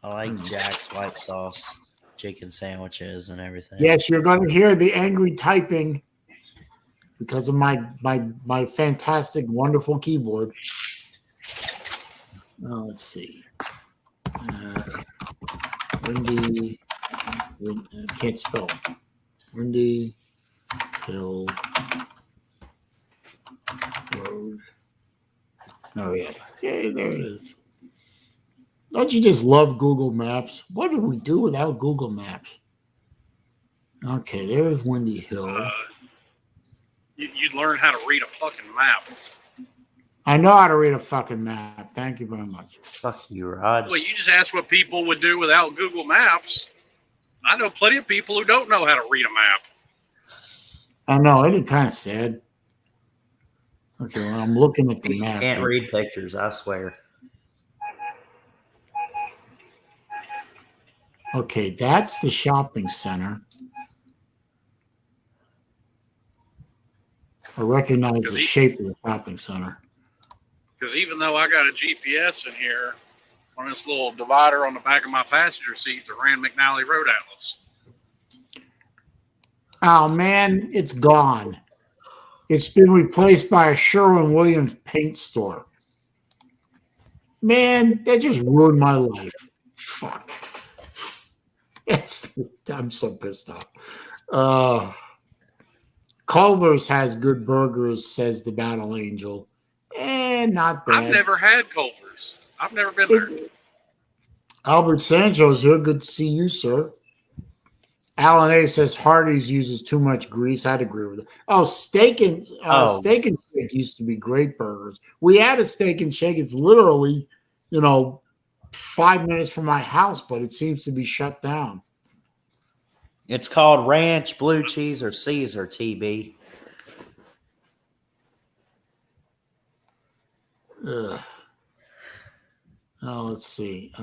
I like Jack's white sauce, chicken sandwiches, and everything. Yes, you're going to hear the angry typing because of my fantastic, wonderful keyboard. Let's see. Windy, can't spell. Windy Hill Road. Oh, yeah. Yeah, there it is. Don't you just love Google Maps? What do we do without Google Maps? Okay, there's Windy Hill. You'd learn how to read a fucking map. I know how to read a fucking map. Thank you very much. Fuck you, Rod. Well, you just asked what people would do without Google Maps. I know plenty of people who don't know how to read a map. I know, it is kind of sad. Okay, well, I'm looking at the You map. can't read pictures, I swear. Okay, that's the shopping center. I recognize the shape of the shopping center. Because even though I got a GPS in here, on this little divider on the back of my passenger seat, the Rand McNally Road Atlas. Oh, man, it's gone. It's been replaced by a Sherwin-Williams paint store. Man, that just ruined my life. Fuck. I'm so pissed off. Culver's has good burgers, says the Battle Angel. Not bad. I've never had Culver's. I've never been there. Albert Sancho's here. Good to see you, sir. Alan A says Hardee's uses too much grease. I'd agree with it. Oh, Steak and Shake used to be great burgers. We had a Steak and Shake. It's literally, 5 minutes from my house, but it seems to be shut down. It's called ranch, blue cheese, or Caesar, TB. Ugh. Oh, let's see.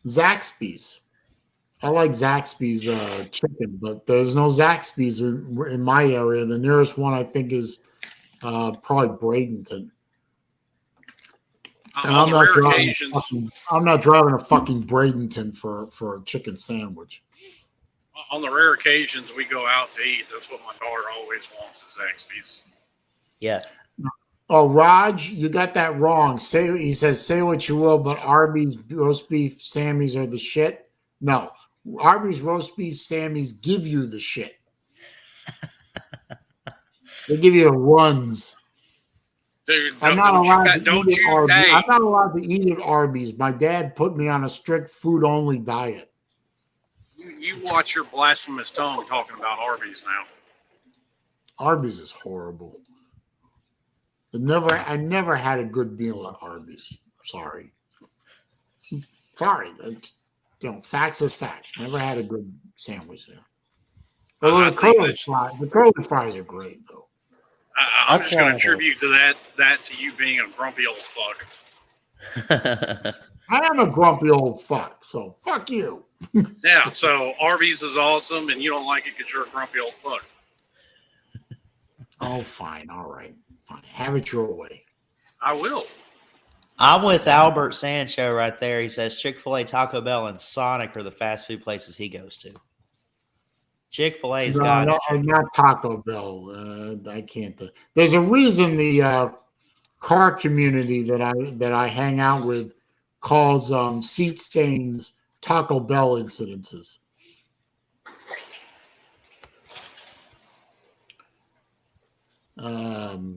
Zaxby's. I like Zaxby's chicken, but there's no Zaxby's in my area. The nearest one I think is probably Bradenton. And I'm not driving a fucking Bradenton for a chicken sandwich. On the rare occasions we go out to eat, that's what my daughter always wants is Zaxby's. Yeah. Oh, Raj, you got that wrong. He says, say what you will, but Arby's roast beef Sammys are the shit. No, Arby's roast beef Sammys give you the shit. They give you the runs. Dude, I'm not allowed to eat at Arby's. My dad put me on a strict food-only diet. You watch your blasphemous tongue talking about Arby's now. Arby's is horrible. I never had a good meal at Arby's. Sorry. Facts is facts. Never had a good sandwich there. Although the curly fries are great, though. I'm just going to attribute to that to you being a grumpy old fuck. I am a grumpy old fuck, so fuck you. Yeah, so Arby's is awesome, and you don't like it because you're a grumpy old fuck. Oh, fine. All right. Fine. Have it your way. I will. I'm with Albert Sancho right there. He says Chick-fil-A, Taco Bell, and Sonic are the fast food places he goes to. Chick-fil-A's got not Taco Bell. I can't. There's a reason the car community that I hang out with calls seat stains Taco Bell incidences.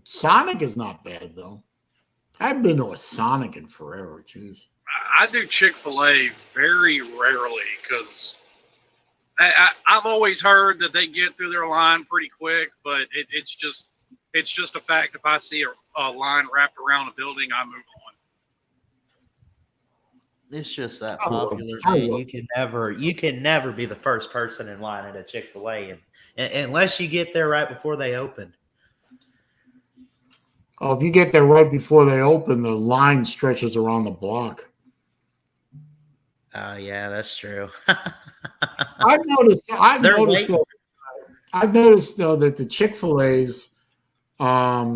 Sonic is not bad though. I've been to a Sonic in forever. Jeez. I do Chick-fil-A very rarely because I've always heard that they get through their line pretty quick, but it's just a fact. If I see a line wrapped around a building, I move on. It's just that popular. Man. You can never be the first person in line at a Chick-fil-A, and unless you get there right before they open. Oh, if you get there right before they open, the line stretches around the block. Oh yeah, that's true. I've noticed though that the Chick-fil-A's, at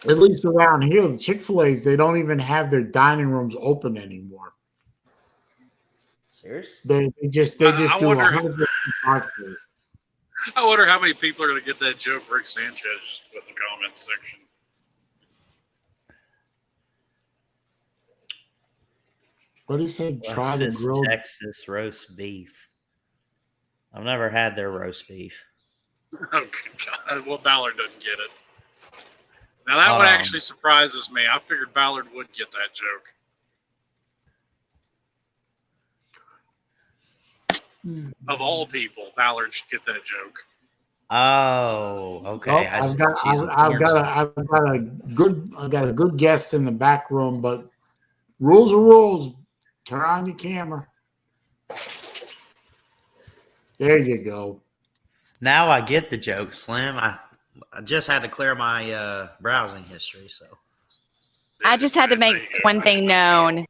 least around here, the Chick-fil-A's, they don't even have their dining rooms open anymore. Seriously? They just do 100% drive-through. I wonder how many people are going to get that joke Rick Sanchez with the comments section. What did he say? Try the grilled Texas roast beef. I've never had their roast beef. Oh, God. Well, Ballard doesn't get it. Now, that one actually surprises me. I figured Ballard would get that joke. Of all people, Ballard should get that joke. Oh, okay. Well, I've got a good guest in the back room, but rules are rules. Turn on your camera. There you go. Now I get the joke, Slim. I just had to clear my browsing history, so. I just had to make one thing known. Lou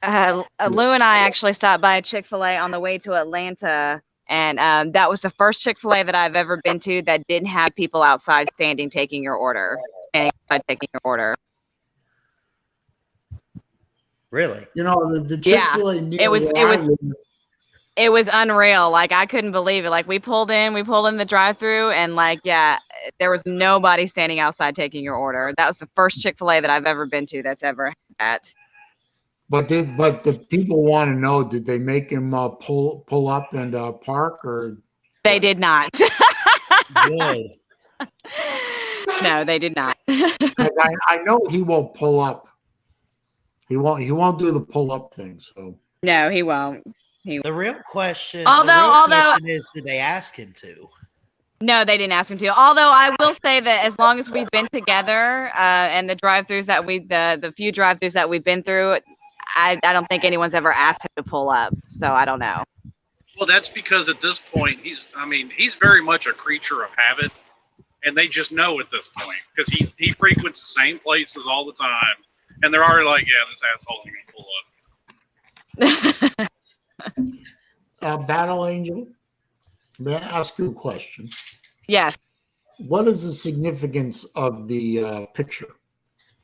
and I actually stopped by a Chick-fil-A on the way to Atlanta, and that was the first Chick-fil-A that I've ever been to that didn't have people outside taking your order. Really? You know, the Chick-fil-A it was unreal. Like, I couldn't believe it. Like, we pulled in the drive-through, and there was nobody standing outside taking your order. That was the first Chick-fil-A that I've ever been to that's ever had that. But the people want to know, did they make him pull up and park, or they did not? Good. No, they did not. I know he won't pull up. He won't do the pull up thing. So no, he won't. The real question is, did they ask him to? No, they didn't ask him to. Although I will say that as long as we've been together, and the drive-throughs the few drive-throughs that we've been through, I don't think anyone's ever asked him to pull up. So I don't know. Well, that's because at this point he's very much a creature of habit, and they just know at this point because he frequents the same places all the time, and they're already like, yeah, this asshole's gonna pull up. Battle Angel, may I ask you a question? Yes. What is the significance of the picture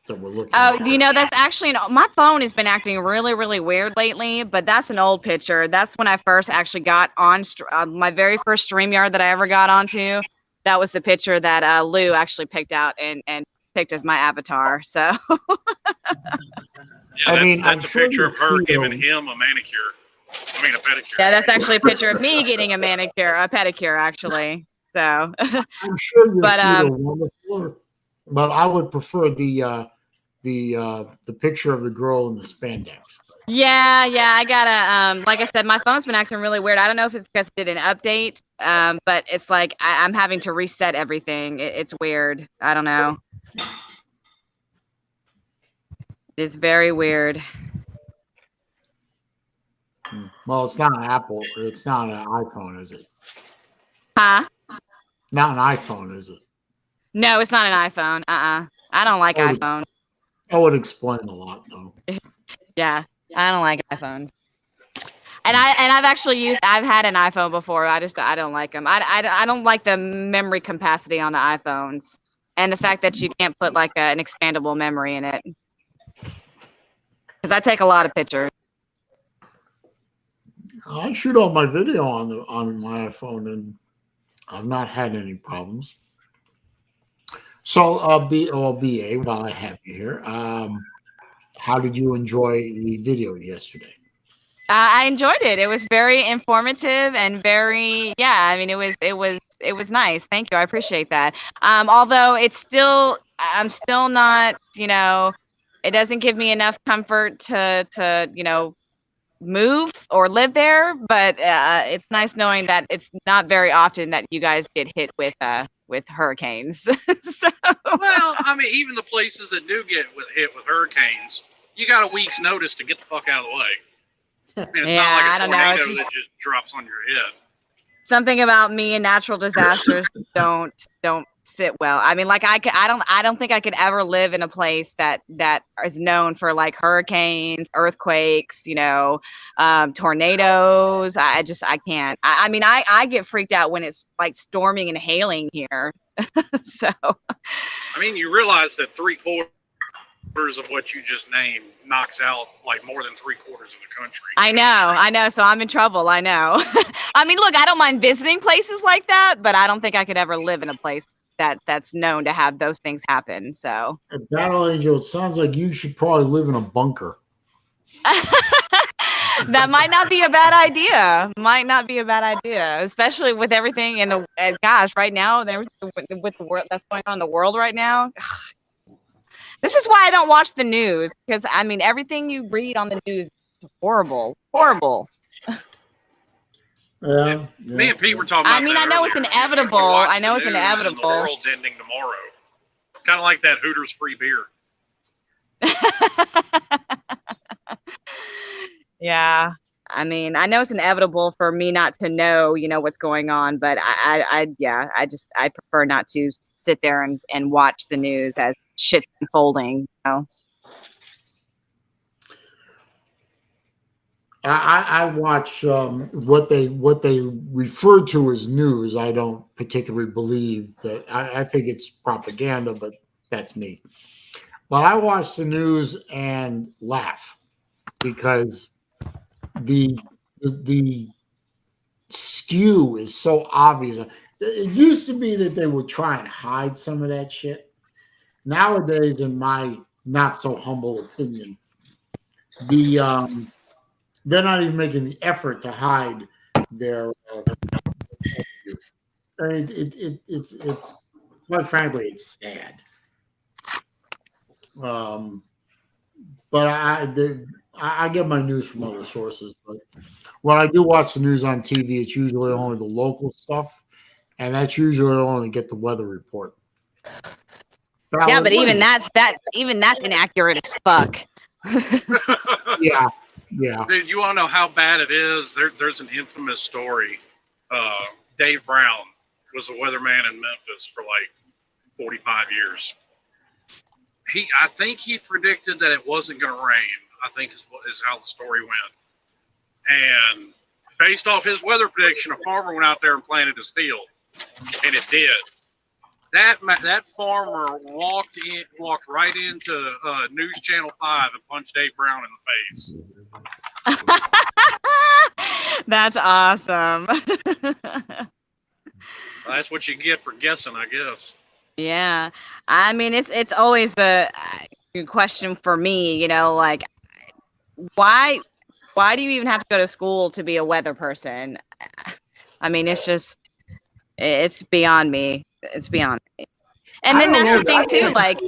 that we're looking Oh, at? you know, that's actually my phone has been acting really, really weird lately, but that's an old picture. That's when I first actually got on my very first StreamYard that I ever got onto. That was the picture that Lou actually picked out and picked as my avatar. So Yeah, I mean, that's I'm a sure picture you of her giving feel- him a manicure. I mean, a pedicure. yeah, that's actually a picture of me getting a pedicure, actually. So, I'm sure your but feet are wonderful, but I would prefer the picture of the girl in the spandex. yeah, I gotta like I said, my phone's been acting really weird. I don't know if it's because it did an update, but it's like I'm having to reset everything. It's weird. I don't know. It's very weird. Well, it's not an Apple. It's not an iPhone, is it? Huh? Not an iPhone, is it? No, it's not an iPhone. I don't like Oh, iPhone. That would explain a lot, though. Yeah, I don't like iPhones. And I've had an iPhone before. I don't like them. I don't like the memory capacity on the iPhones, and the fact that you can't put like an expandable memory in it. Because I take a lot of pictures. I shoot all my video on my iPhone, and I've not had any problems. So, BA, while I have you here, how did you enjoy the video yesterday? I enjoyed it. It was very informative and very, yeah. I mean, it was nice. Thank you. I appreciate that. Although I'm still not, it doesn't give me enough comfort to move or live there. But it's nice knowing that it's not very often that you guys get hit with hurricanes. So, Well, I mean, even the places that do get hit with hurricanes, you got a week's notice to get the fuck out of the way. I mean, it's Yeah, not like I a don't know. tornado It's that just drops on your head. something about me and natural disasters don't sit well. I mean, like I don't think I could ever live in a place that is known for like hurricanes, earthquakes, tornadoes. I can't. I mean, I get freaked out when it's like storming and hailing here. So I mean, you realize that 3/4 of what you just named knocks out like more than 3/4 of the country. I know. So I'm in trouble. I know. I mean, look, I don't mind visiting places like that, but I don't think I could ever live in a place that's known to have those things happen. So Battle Angel, it sounds like you should probably live in a bunker. that might not be a bad idea. Might not be a bad idea, especially with everything in the gosh right now. With the world that's going on in the world right now. This is why I don't watch the news, because I mean everything you read on the news is horrible. Yeah. Me and Pete were talking about I mean, that I know it's earlier. inevitable. You watch I know the it's news and inevitable. The world's ending tomorrow. Kind of like that Hooters free beer. Yeah. I mean, I know it's inevitable for me not to know, what's going on, but I prefer not to sit there and watch the news as shit's unfolding, I watch what they refer to as news. I don't particularly believe that. I think it's propaganda, but that's me. But I watch the news and laugh because the skew is so obvious. It used to be that they would try and hide some of that shit. Nowadays, in my not so humble opinion, they're not even making the effort to hide their. It's quite frankly, it's sad. But I get my news from other sources. But when I do watch the news on TV, it's usually only the local stuff, and that's usually only get the weather report. Yeah, but even that's inaccurate as fuck. Yeah. Dude, you want to know how bad it is? There's an infamous story. Dave Brown was a weatherman in Memphis for like 45 years. I think he predicted that it wasn't going to rain. I think is how the story went. And based off his weather prediction, a farmer went out there and planted his field, and it did. That farmer walked right into News Channel 5 and punched Dave Brown in the face. That's awesome. That's what you get for guessing, I guess. Yeah, I mean it's always a question for me, like why do you even have to go to school to be a weather person? I mean, it's beyond me. It's beyond me. And then that's the thing too, like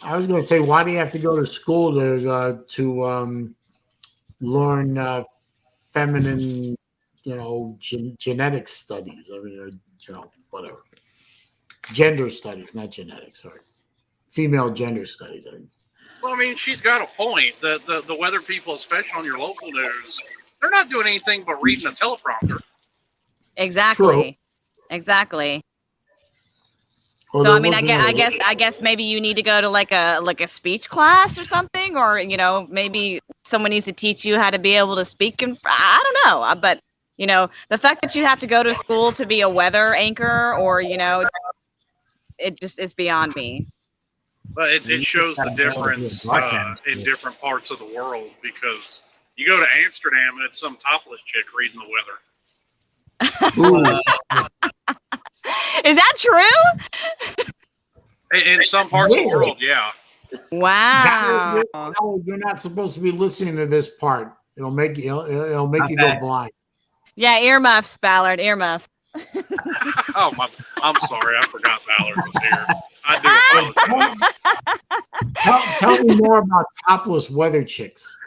I was going to say, why do you have to go to school to learn feminine, genetic studies? I mean, whatever. Gender studies, not genetics. Sorry, female gender studies. I mean. Well, I mean, she's got a point. The weather people, especially on your local news, they're not doing anything but reading a teleprompter. Exactly. True. Exactly. Or So I mean, looking I guess maybe you need to go to like a speech class or something, or maybe someone needs to teach you how to be able to speak. And I don't know, but the fact that you have to go to school to be a weather anchor, or it just is beyond me. But it shows the difference in different parts of the world, because you go to Amsterdam and it's some topless chick reading the weather. Is that true? In some parts of the world, yeah. Wow. No, you're not supposed to be listening to this part. It'll make you go blind. Yeah, earmuffs, Ballard, earmuffs. Oh, I'm sorry. I forgot Ballard was here. I do apologize. Tell me more about topless weather chicks.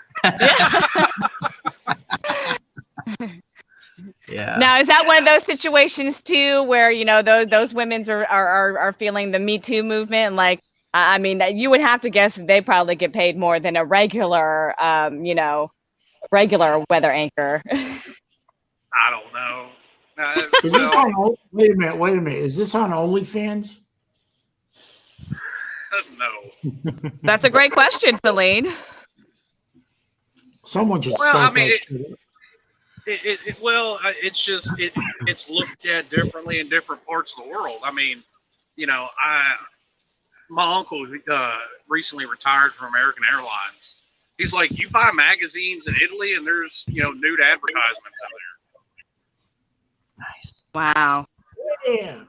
Yeah. Now, is that one of those situations too, where those women are feeling the Me Too movement? Like, I mean, you would have to guess that they probably get paid more than a regular, regular weather anchor. I don't know. Is this on? Wait a minute. Is this on OnlyFans? No. That's a great question, Saleen. Someone should Well, start I mean, that shit. It's looked at differently in different parts of the world. I mean, my uncle recently retired from American Airlines. He's like, you buy magazines in Italy and there's nude advertisements out there. Nice. Wow. Yeah.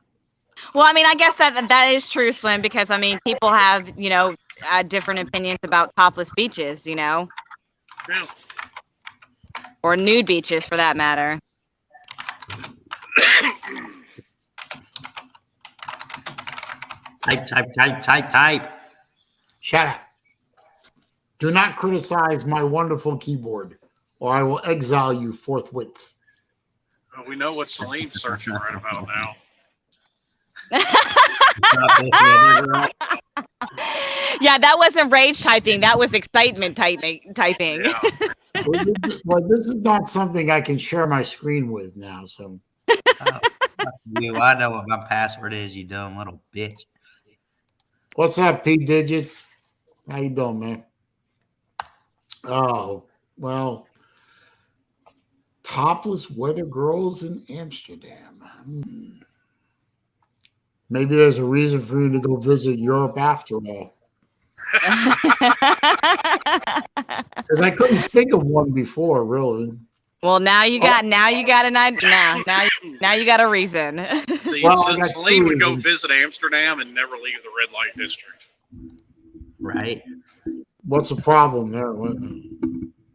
Well, I mean, I guess that is true, Slim, because I mean, people have different opinions about topless beaches, Yeah. or nude beaches for that matter. Type. Shut up. Do not criticize my wonderful keyboard, or I will exile you forthwith. We know what Saleem's searching right about now. Yeah, that wasn't rage typing. That was excitement typing. Yeah. Well, this is not something I can share my screen with now. So, I know what my password is, you dumb little bitch. what's up, P Digits? How you doing, man? Oh, well, topless weather girls in Amsterdam. Maybe there's a reason for you to go visit Europe after all. Because I couldn't think of one before, really. Well, now you got an idea. Now you got a reason. See, Well, so I got Saleem would go reasons. visit Amsterdam and never leave the red light district. Right. What's the problem there?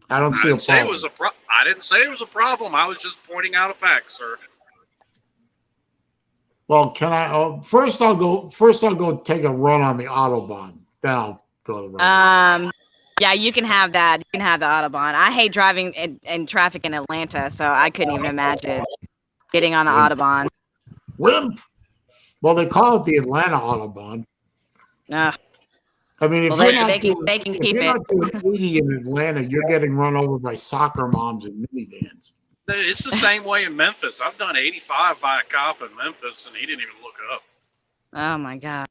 I don't see a Say it problem. was I didn't say it was a problem. I was just pointing out a fact, sir. Well, can I? Oh, first I'll go take a run on the Autobahn. Then I'll go to the road. Yeah, you can have that. You can have the Autobahn. I hate driving in traffic in Atlanta, so I couldn't even imagine getting on the Autobahn. Wimp. Well, they call it the Atlanta Autobahn. Ugh. I mean, if Well, you're they not can doing, if keep you're it. not doing 80 in Atlanta, you're getting run over by soccer moms and minivans. It's the same way in Memphis. I've done 85 by a cop in Memphis, and he didn't even look up. Oh my God.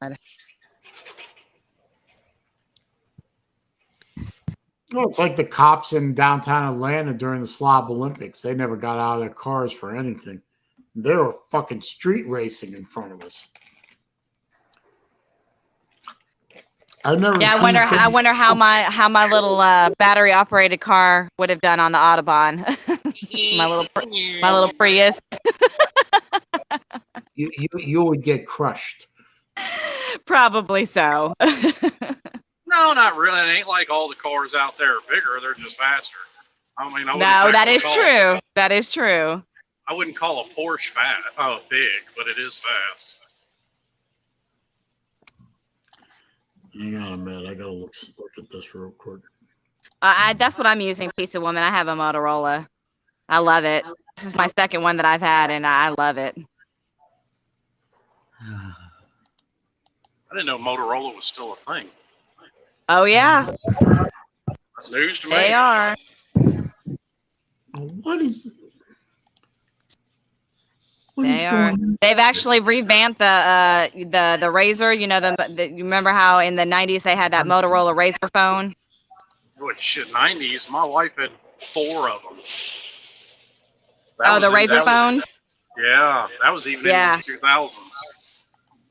Well, it's like the cops in downtown Atlanta during the Slob Olympics. They never got out of their cars for anything. They were fucking street racing in front of us. I've never. Yeah, I wonder how my little battery operated car would have done on the Audubon. my little Prius. You would get crushed. Probably so. No, not really. It ain't like all the cars out there are bigger. They're just faster. I mean, No, that is true. That is true. I wouldn't call a Porsche big, but it is fast. Hang on a minute. I gotta look at this real quick. That's what I'm using, Pizza Woman. I have a Motorola. I love it. This is my second one that I've had, and I love it. I didn't know Motorola was still a thing. Oh yeah, That's news to me. they are. What is They are. They've actually revamped the Razor. You know, you remember how in the 90s they had that Motorola Razor phone? What shit? 90s. My wife had 4 of them. The Razor phone. Yeah, that was even in the 2000s.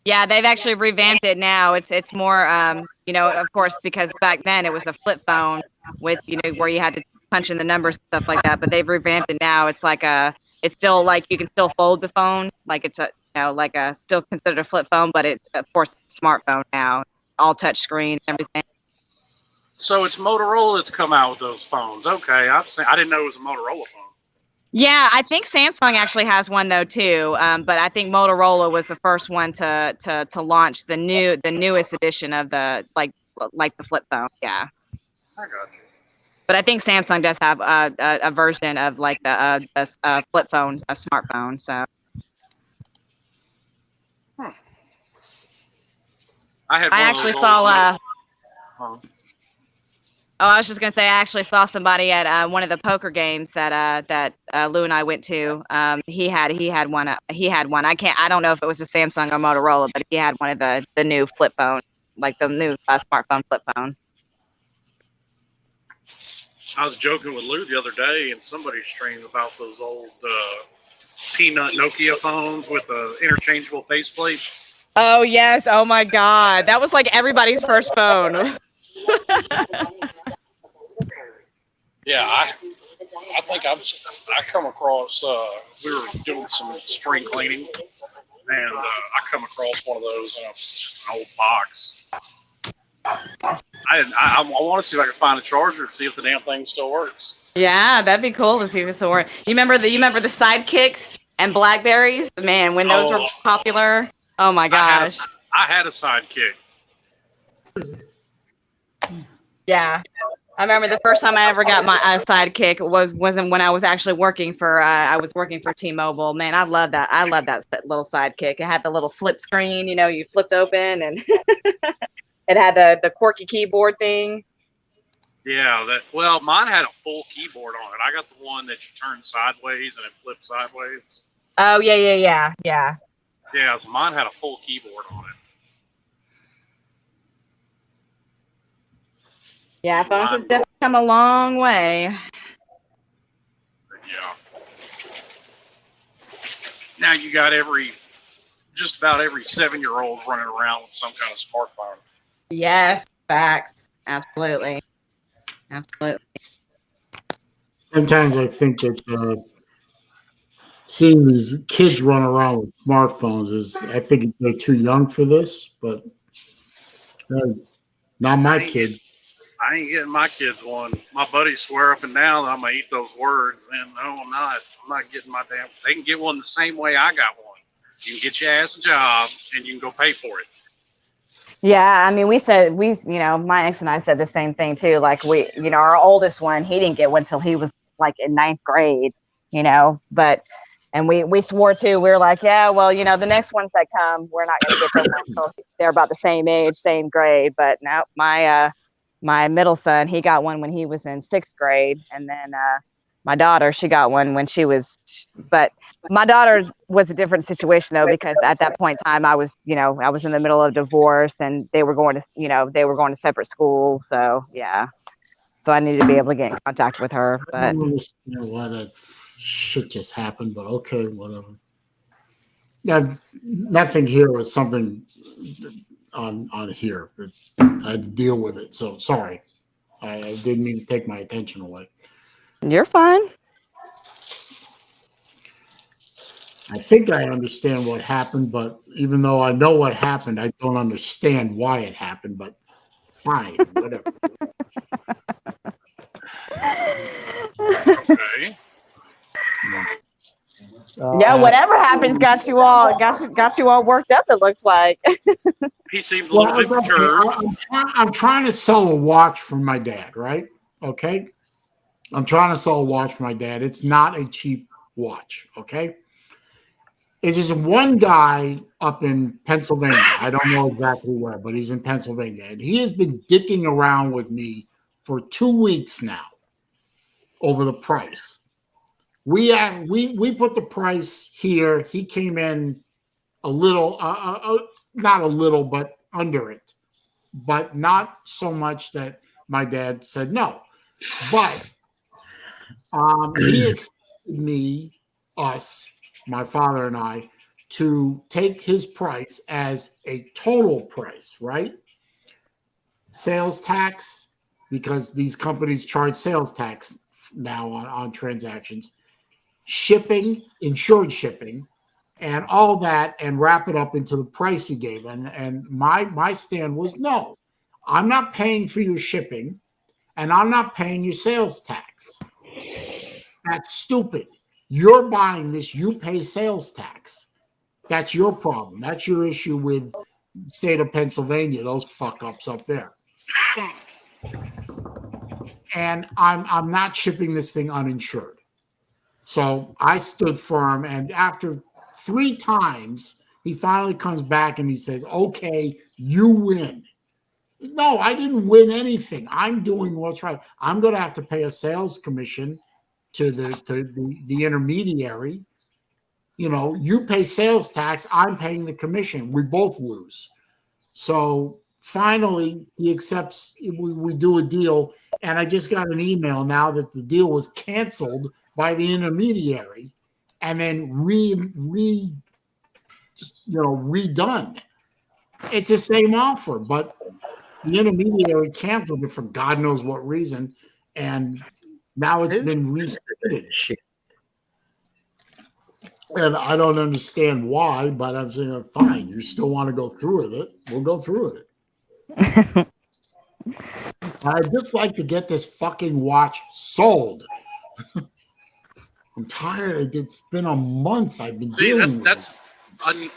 Yeah, they've actually revamped it now. It's more, you know, of course, because back then it was a flip phone with, you know, where you had to punch in the numbers and stuff like that. But they've revamped it now. It's like it's still like you can still fold the phone, like it's still considered a flip phone, but it's of course a smartphone now, all touch screen and everything. So it's Motorola that's come out with those phones. Okay, I didn't know it was a Motorola phone. Yeah, I think Samsung actually has one though too, but I think Motorola was the first one to launch the newest edition of the like the flip phone. Yeah. I got you. But I think Samsung does have a version of like a flip phone, a smartphone. So. I actually saw. Oh, I was just gonna say I actually saw somebody at one of the poker games that Lou and I went to. He had one. I don't know if it was a Samsung or Motorola, but he had one of the new flip phone, like the new smartphone flip phone. I was joking with Lou the other day, and somebody streamed about those old peanut Nokia phones with the interchangeable faceplates. Oh yes! Oh my God, that was like everybody's first phone. Yeah, I think I come across. We were doing some spring cleaning, and I come across one of those in an old box. I want to see if I can find a charger to see if the damn thing still works. Yeah, that'd be cool to see if it still works. You remember the Sidekicks and Blackberries? Man, when those were popular. Oh my gosh. I had a Sidekick. Yeah. I remember the first time I ever got my Sidekick wasn't when I was actually working for T-Mobile. Man, I love that. I love that little Sidekick. It had the little flip screen, you know, you flipped open and it had the quirky keyboard thing. Yeah, mine had a full keyboard on it. I got the one that you turn sideways and it flips sideways. Oh yeah. Yeah, so mine had a full keyboard on it. Yeah, phones have definitely come a long way. Yeah. Now you got just about every 7-year-old running around with some kind of smartphone. Yes, facts. Absolutely. Sometimes I think that seeing these kids run around with smartphones I think they're too young for this, but not my kid. I ain't getting my kids one. My buddies swear up and down that I'm going to eat those words. And no, I'm not. I'm not getting my damn. They can get one the same way I got one. You can get your ass a job and you can go pay for it. Yeah, I mean, my ex and I said the same thing too. Like our oldest one, he didn't get one till he was like in 9th grade, you know, and we swore too. We were like, yeah, well, the next ones that come, we're not going to get them until they're about the same age, same grade. But no, my middle son, he got one when he was in 6th grade. And then my daughter, she got one when she was, but my daughter was a different situation though, because at that point in time, I was in the middle of divorce and they were going to separate schools. So yeah. So I need to be able to get in contact with her. I But don't understand why that shit just happened, but okay, whatever. Yeah, nothing here was something on here. I had to deal with it, so sorry. I didn't mean to take my attention away. you're fine. I think I understand what happened, but even though I know what happened, I don't understand why it happened, but fine, whatever. Okay. Yeah, whatever happens got you all worked up, it looks like. He seemed a little bit perturbed. I'm trying to sell a watch for my dad, right? Okay. I'm trying to sell a watch for my dad. It's not a cheap watch, okay? It's just one guy up in Pennsylvania. I don't know exactly where, but he's in Pennsylvania. And he has been dicking around with me for 2 weeks now over the price. We put the price here. He came in a little, not a little, but under it. But not so much that my dad said no. But he expected us, my father and I, to take his price as a total price, right? Sales tax, because these companies charge sales tax now on transactions, shipping, insured shipping, and all that, and wrap it up into the price he gave. And my stand was, no, I'm not paying for your shipping, and I'm not paying your sales tax. That's stupid. You're buying this, you pay sales tax. That's your problem. That's your issue with the state of Pennsylvania, those fuck-ups up there. And I'm not shipping this thing uninsured. So I stood firm, and after 3 times, he finally comes back and he says, okay, you win. No, I didn't win anything. I'm doing what's right. I'm going to have to pay a sales commission to the intermediary. You know, you pay sales tax, I'm paying the commission. We both lose. So finally, he accepts, we do a deal, and I just got an email now that the deal was canceled by the intermediary and then redone. It's the same offer, but the intermediary canceled it for God knows what reason, and now it's been restated. And I don't understand why, but I'm saying, fine, you still want to go through with it, we'll go through with it. I'd just like to get this fucking watch sold. I'm tired. It's been a month. I've been dealing with it.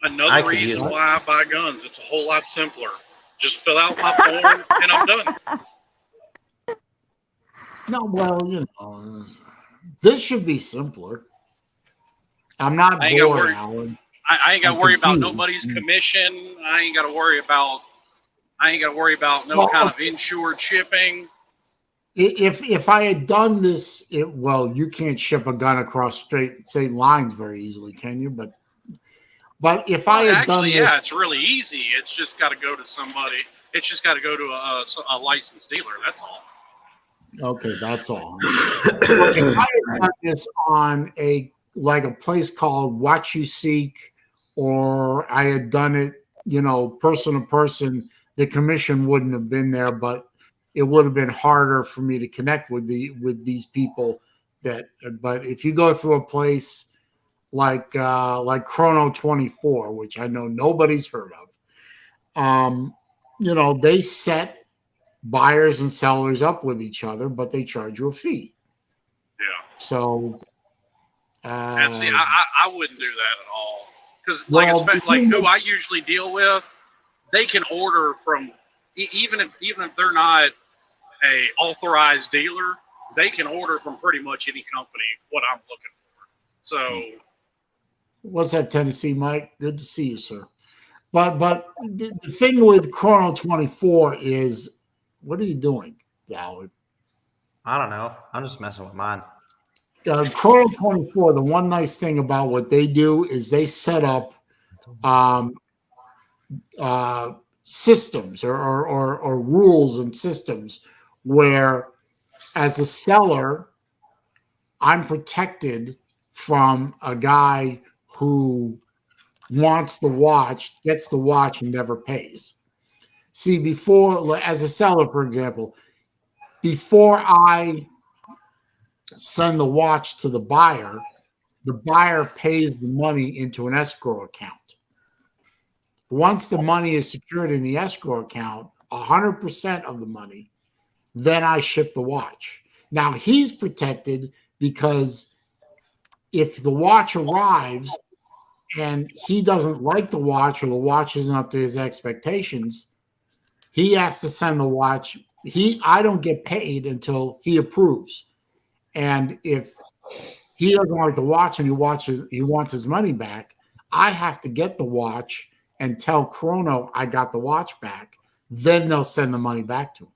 Another reason why I buy guns. It's a whole lot simpler. Just fill out my form and I'm done. No, well, you know, this should be simpler. I'm not bored, Alan. I ain't got to worry about nobody's commission. I ain't got to worry about no kind of insured shipping. If I had done this, you can't ship a gun across state lines very easily, can you? But if I had done this, it's really easy. It's just got to go to somebody. It's just got to go to a licensed dealer. That's all. Okay, that's all. If I had done this on a place called Watch You Seek, or I had done it, person to person, the commission wouldn't have been there, but it would have been harder for me to connect with these people. But if you go through a place like Chrono 24, which I know nobody's heard of, they set buyers and sellers up with each other, but they charge you a fee. Yeah. So, and see, I wouldn't do that at all, because especially who I usually deal with, they can order from even if they're not a authorized dealer, they can order from pretty much any company what I'm looking for. So, what's up, Tennessee Mike? Good to see you, sir. But the thing with Chrono 24 is, what are you doing, Howard? I don't know. I'm just messing with mine. Chrono 24, the one nice thing about what they do is they set up systems or rules and systems where, as a seller, I'm protected from a guy who wants the watch, gets the watch, and never pays. See, before, as a seller, for example, before I send the watch to the buyer pays the money into an escrow account. Once the money is secured in the escrow account, 100% of the money, then I ship the watch. Now, he's protected because if the watch arrives and he doesn't like the watch, or the watch isn't up to his expectations, he has to send the watch. I don't get paid until he approves. And if he doesn't like the watch and he wants his money back, I have to get the watch and tell Chrono I got the watch back. Then they'll send the money back to him.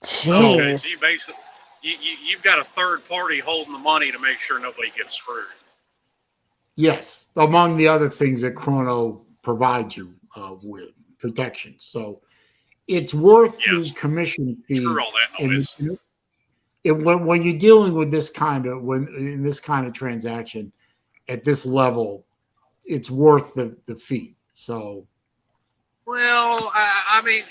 Jeez. Okay, so you basically you've got a third party holding the money to make sure nobody gets screwed. Yes, among the other things that Chrono provides you with protection. So it's worth the commission fee. Screw all that noise. When you're dealing with this kind of transaction at this level, it's worth the fee. So, well, I mean,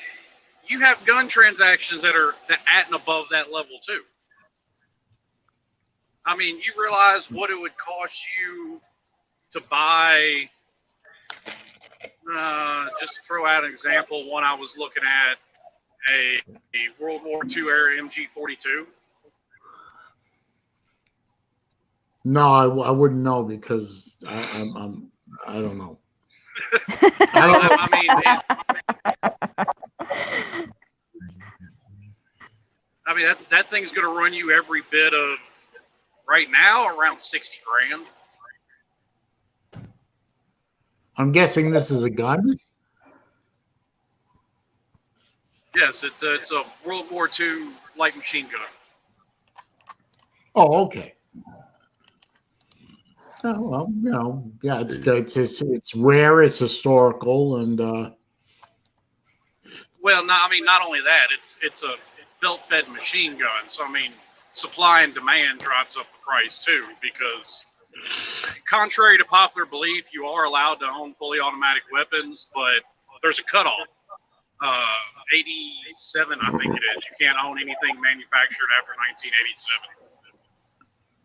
you have gun transactions that are at and above that level too. I mean, you realize what it would cost you to buy. Just to throw out an example, one I was looking at, a World War II era MG42. No, I wouldn't know because I don't know. I mean, that thing's going to run you every bit of, right now, around 60 grand. I'm guessing this is a gun. Yes, it's a World War II light machine gun. Oh, okay. Oh, well, yeah, it's rare, it's historical, and well, not only that, it's a belt-fed machine gun. So I mean, supply and demand drives up the price too, because contrary to popular belief, you are allowed to own fully automatic weapons, but there's a cutoff. 87, I think it is. You can't own anything manufactured after 1987.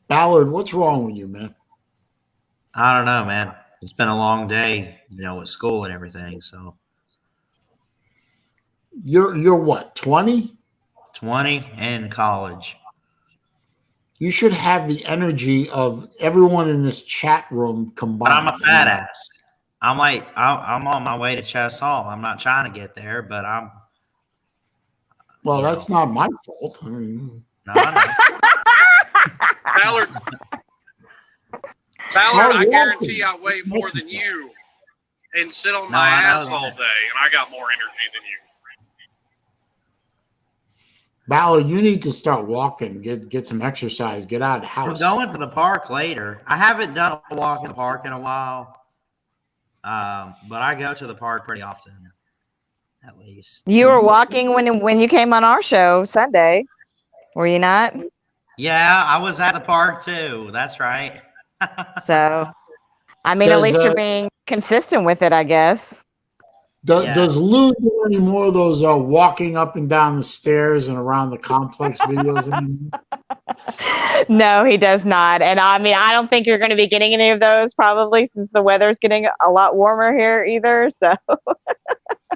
Ballard, what's wrong with you, man? I don't know, man. It's been a long day, with school and everything. So you're what, 20? 20 and college. You should have the energy of everyone in this chat room combined. But I'm a fat ass. I'm on my way to Chess Hall. I'm not trying to get there, but I'm. Well, that's not my fault. I mean, no, I know. Ballard, I guarantee I weigh more than you and sit on my ass all day, and I got more energy than you. Ballard, you need to start walking, get some exercise, get out of the house. We're going to the park later. I haven't done a walk in the park in a while, but I go to the park pretty often, at least. You were walking when you came on our show Sunday, were you not? Yeah, I was at the park too. That's right. So, I mean, at least you're being consistent with it, I guess. Does Lou do any more of those walking up and down the stairs and around the complex videos anymore? No, he does not. And I mean, I don't think you're going to be getting any of those probably, since the weather's getting a lot warmer here either. So.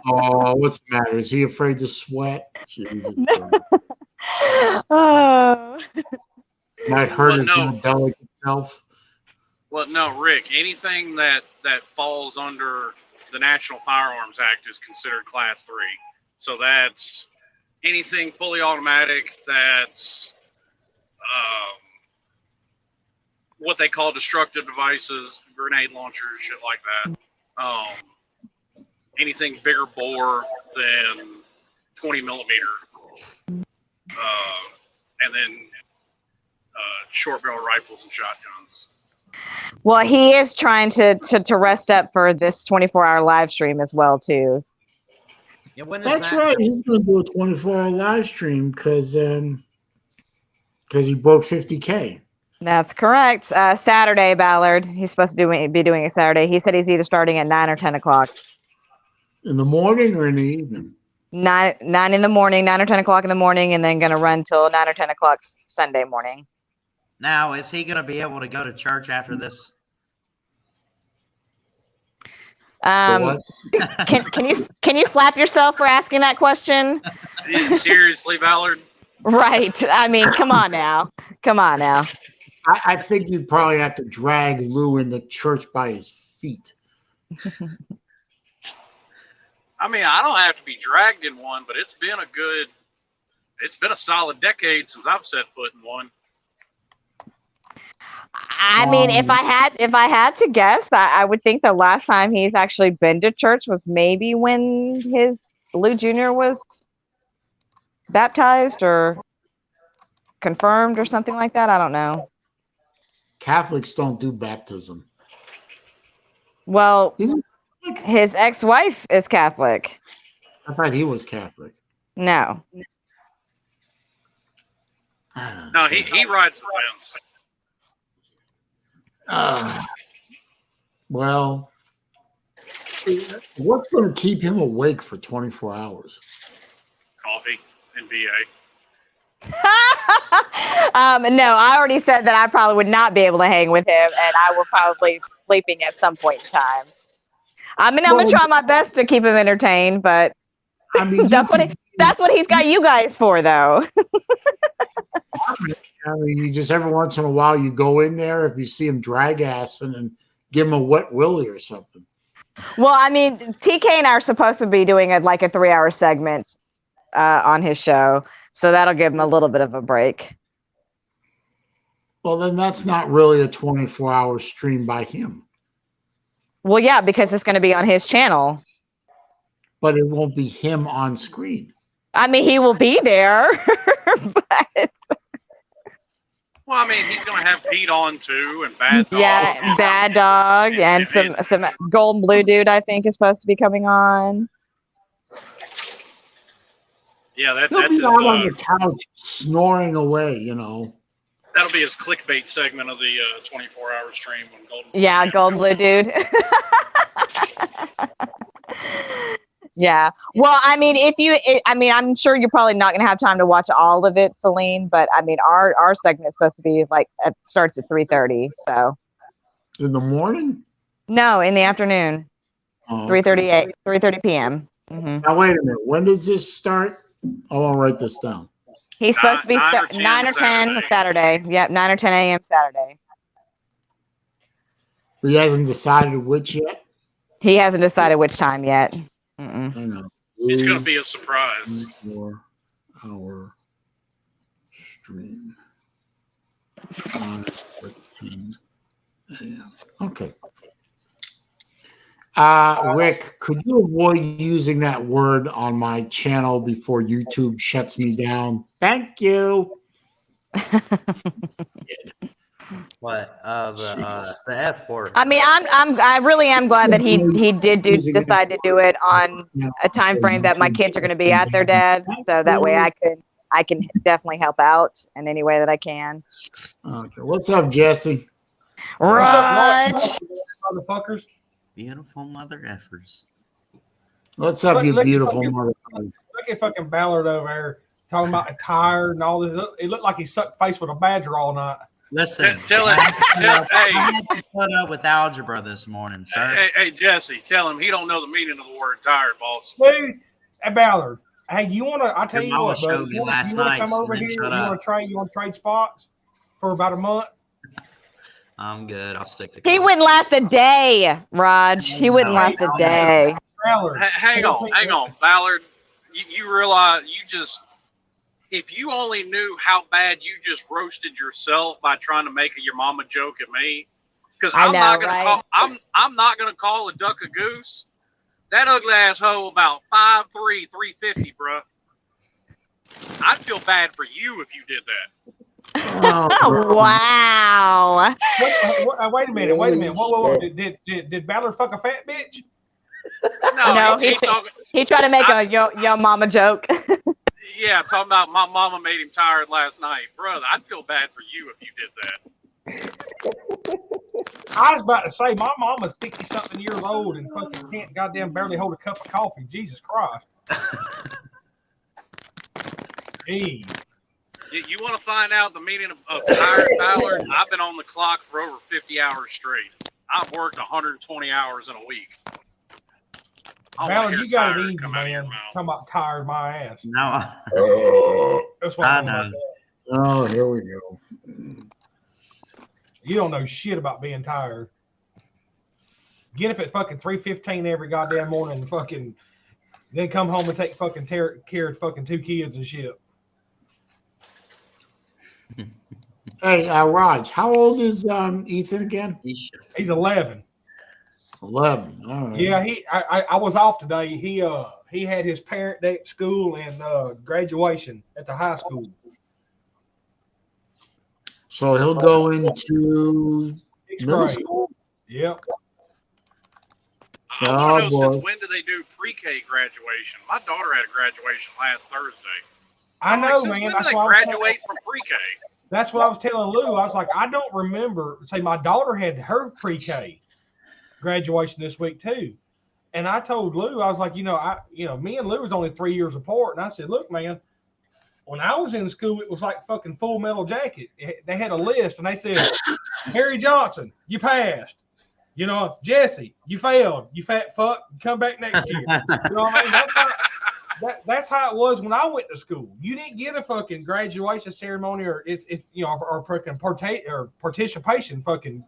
Oh, what's the matter? Is he afraid to sweat? Jesus. Oh. Might hurt his delicate self. Well, no, Rick, anything that falls under the National Firearms Act is considered Class 3. So that's anything fully automatic that's what they call destructive devices, grenade launchers, shit like that. Anything bigger bore than 20 millimeter. And then short barrel rifles and shotguns. Well, he is trying to rest up for this 24-hour live stream as well, too. Yeah, when is That's that? right. He's going to do a 24-hour live stream because he broke 50K. That's correct. Saturday, Ballard. He's supposed to be doing it Saturday. He said he's either starting at 9 or 10 o'clock. In the morning or in the evening? 9 in the morning, 9 or 10 o'clock in the morning, and then going to run till 9 or 10 o'clock Sunday morning. Now, is he going to be able to go to church after this? What? Can you slap yourself for asking that question? Seriously, Ballard? Right. I mean, come on now. I think you'd probably have to drag Lou into church by his feet. I mean, I don't have to be dragged in one, but it's been a solid decade since I've set foot in one. I mean, if I had to guess, I would think the last time he's actually been to church was maybe when his Lou Jr. was baptized or confirmed or something like that. I don't know. Catholics don't do baptism. Well, his ex-wife is Catholic. I thought he was Catholic. No. No, he rides the fence. Well, what's going to keep him awake for 24 hours? Coffee and BA. No, I already said that I probably would not be able to hang with him, and I will probably be sleeping at some point in time. I mean, I'm gonna try my best to keep him entertained, but I mean, that's what he's got you guys for, though. I mean, you just every once in a while you go in there if you see him drag assing and give him a wet willy or something. Well, I mean, TK and I are supposed to be doing a 3-hour segment on his show, so that'll give him a little bit of a break. Well, then that's not really a 24-hour stream by him. Well, yeah, because it's going to be on his channel. But it won't be him on screen. I mean, he will be there. But... Well, I mean, he's going to have Pete on too, and Bad Dog. Yeah, Bad Dog, and some Golden Blue Dude, I think, is supposed to be coming on. Yeah, He'll that's be out on the couch snoring away, you know. That'll be his clickbait segment of the 24-hour stream when Golden Blue. Yeah, Golden Blue Dude. Yeah. Well, I mean, I'm sure you're probably not going to have time to watch all of it, Saleen, but I mean, our segment is supposed to be starts at 3:30. So. In the morning? No, in the afternoon. 3:30 p.m. Mm-hmm. Now, wait a minute. When does this start? I want to write this down. He's supposed to be 9 or 10 Saturday. Yep, 9 or 10 a.m. Saturday. He hasn't decided which yet? He hasn't decided which time yet. Mm-mm. I know. It's going to be a surprise. 4-hour stream. 9:14 a.m. Okay. Rick, could you avoid using that word on my channel before YouTube shuts me down? Thank you. What? The F word. I mean, I really am glad that he did decide to do it on a time frame that my kids are going to be at their dad's, so that way I can definitely help out in any way that I can. Okay. What's up, Jesse? Raj. Motherfuckers. Beautiful mother effers. What's up, you beautiful motherfucker? Look at fucking Ballard over there talking about tired and all this. It looked like he sucked face with a badger all night. Listen, Tell him, I had to put up with algebra this morning, sir. hey, Jesse, tell him he don't know the meaning of the word tired, boss. Dude, hey, Ballard. Hey, you want to? I tell Your you mama what, bro. showed me You last want to night, come so over then here? shut You up. want to trade spots for about a month? I'm good. I'll stick to. He wouldn't last a day, Raj. He wouldn't last a day. Ballard. Hang on, Ballard. You realize if you only knew how bad you just roasted yourself by trying to make a your mama joke at me, because I'm not gonna call a duck a goose. That ugly asshole about 5'3", 350, bro. I'd feel bad for you if you did that. Oh, Wow. Wait a minute. Whoa. Did Ballard fuck a fat bitch? No, talking. he tried to make a yo mama joke. Yeah, talking about my mama made him tired last night, brother. I'd feel bad for you if you did that. I was about to say, my mama's 60-something years old and fucking can't goddamn barely hold a cup of coffee. Jesus Christ. Gee. You want to find out the meaning of tired, Ballard? I've been on the clock for over 50 hours straight. I've worked 120 hours in a week. Ballard, you got it easy, man. Talking about tired my ass. No, That's what I know. Oh, here we go. You don't know shit about being tired. Get up at fucking 3:15 every goddamn morning and fucking then come home and take fucking care of fucking 2 kids and shit. Hey, Raj, how old is Ethan again? He's 11. 11. All right. Yeah, I was off today. He had his parent day at school and graduation at the high school. So he'll go into middle grade. school? Yep. I want to know, since when do they do pre-K graduation? My daughter had a graduation last Thursday. I know, man. When do they graduate from pre-K? That's what I was telling Lou. I was like, I don't remember. Say, my daughter had her pre-K graduation this week too, and I told Lou, I was like, me and Lou was only 3 years apart, and I said, look, man, when I was in school, it was like fucking Full Metal Jacket. They had a list, and they said, Harry Johnson, you passed. Jesse, you failed. You fat fuck. Come back next year. You know what I mean? That's how it was when I went to school. You didn't get a fucking graduation ceremony or participation fucking.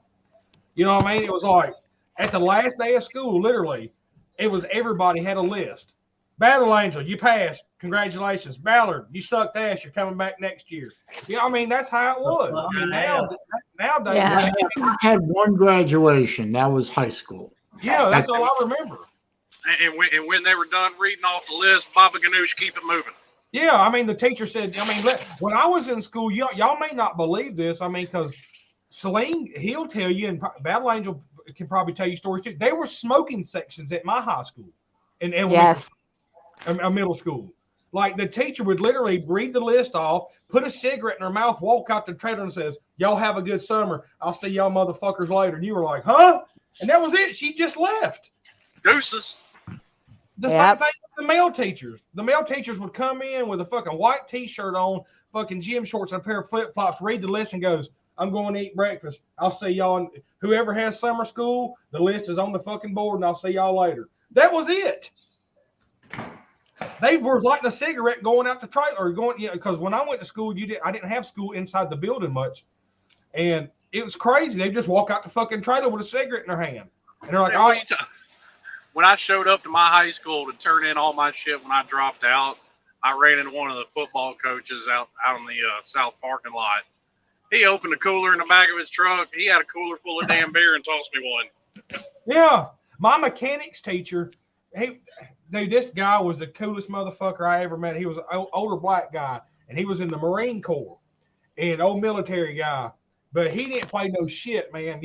You know what I mean? It was like at the last day of school, literally, it was everybody had a list. Battle Angel, you passed. Congratulations. Ballard, you sucked ass. You're coming back next year. You know, I mean, that's how it was. I mean, nowadays, Yeah. I had one graduation. That was high school. Yeah, that's all I remember. And when they were done reading off the list, Baba Ganoush, keep it moving. Yeah, I mean, the teacher said, when I was in school, y'all may not believe this. I mean, because Saleen, he'll tell you, and Battle Angel can probably tell you stories too. There were smoking sections at my high school and Yes. a middle school. Like the teacher would literally read the list off, put a cigarette in her mouth, walk out the trailer and says, y'all have a good summer. I'll see y'all motherfuckers later. And you were like, huh? And that was it. She just left. Deuces. The same thing with the male teachers. The male teachers would come in with a fucking white t-shirt on, fucking gym shorts and a pair of flip-flops, read the list and goes, I'm going to eat breakfast. I'll see y'all. Whoever has summer school, the list is on the fucking board and I'll see y'all later. That was it. They were lighting a cigarette going out the trailer, because when I went to school, I didn't have school inside the building much, and it was crazy. They just walk out the fucking trailer with a cigarette in their hand, and they're like, "Oh." When I showed up to my high school to turn in all my shit when I dropped out, I ran into one of the football coaches out in the south parking lot. He opened a cooler in the back of his truck. He had a cooler full of damn beer and tossed me one. Yeah, my mechanics teacher, this guy was the coolest motherfucker I ever met. He was an older black guy, and he was in the Marine Corps, and old military guy. But he didn't play no shit, man,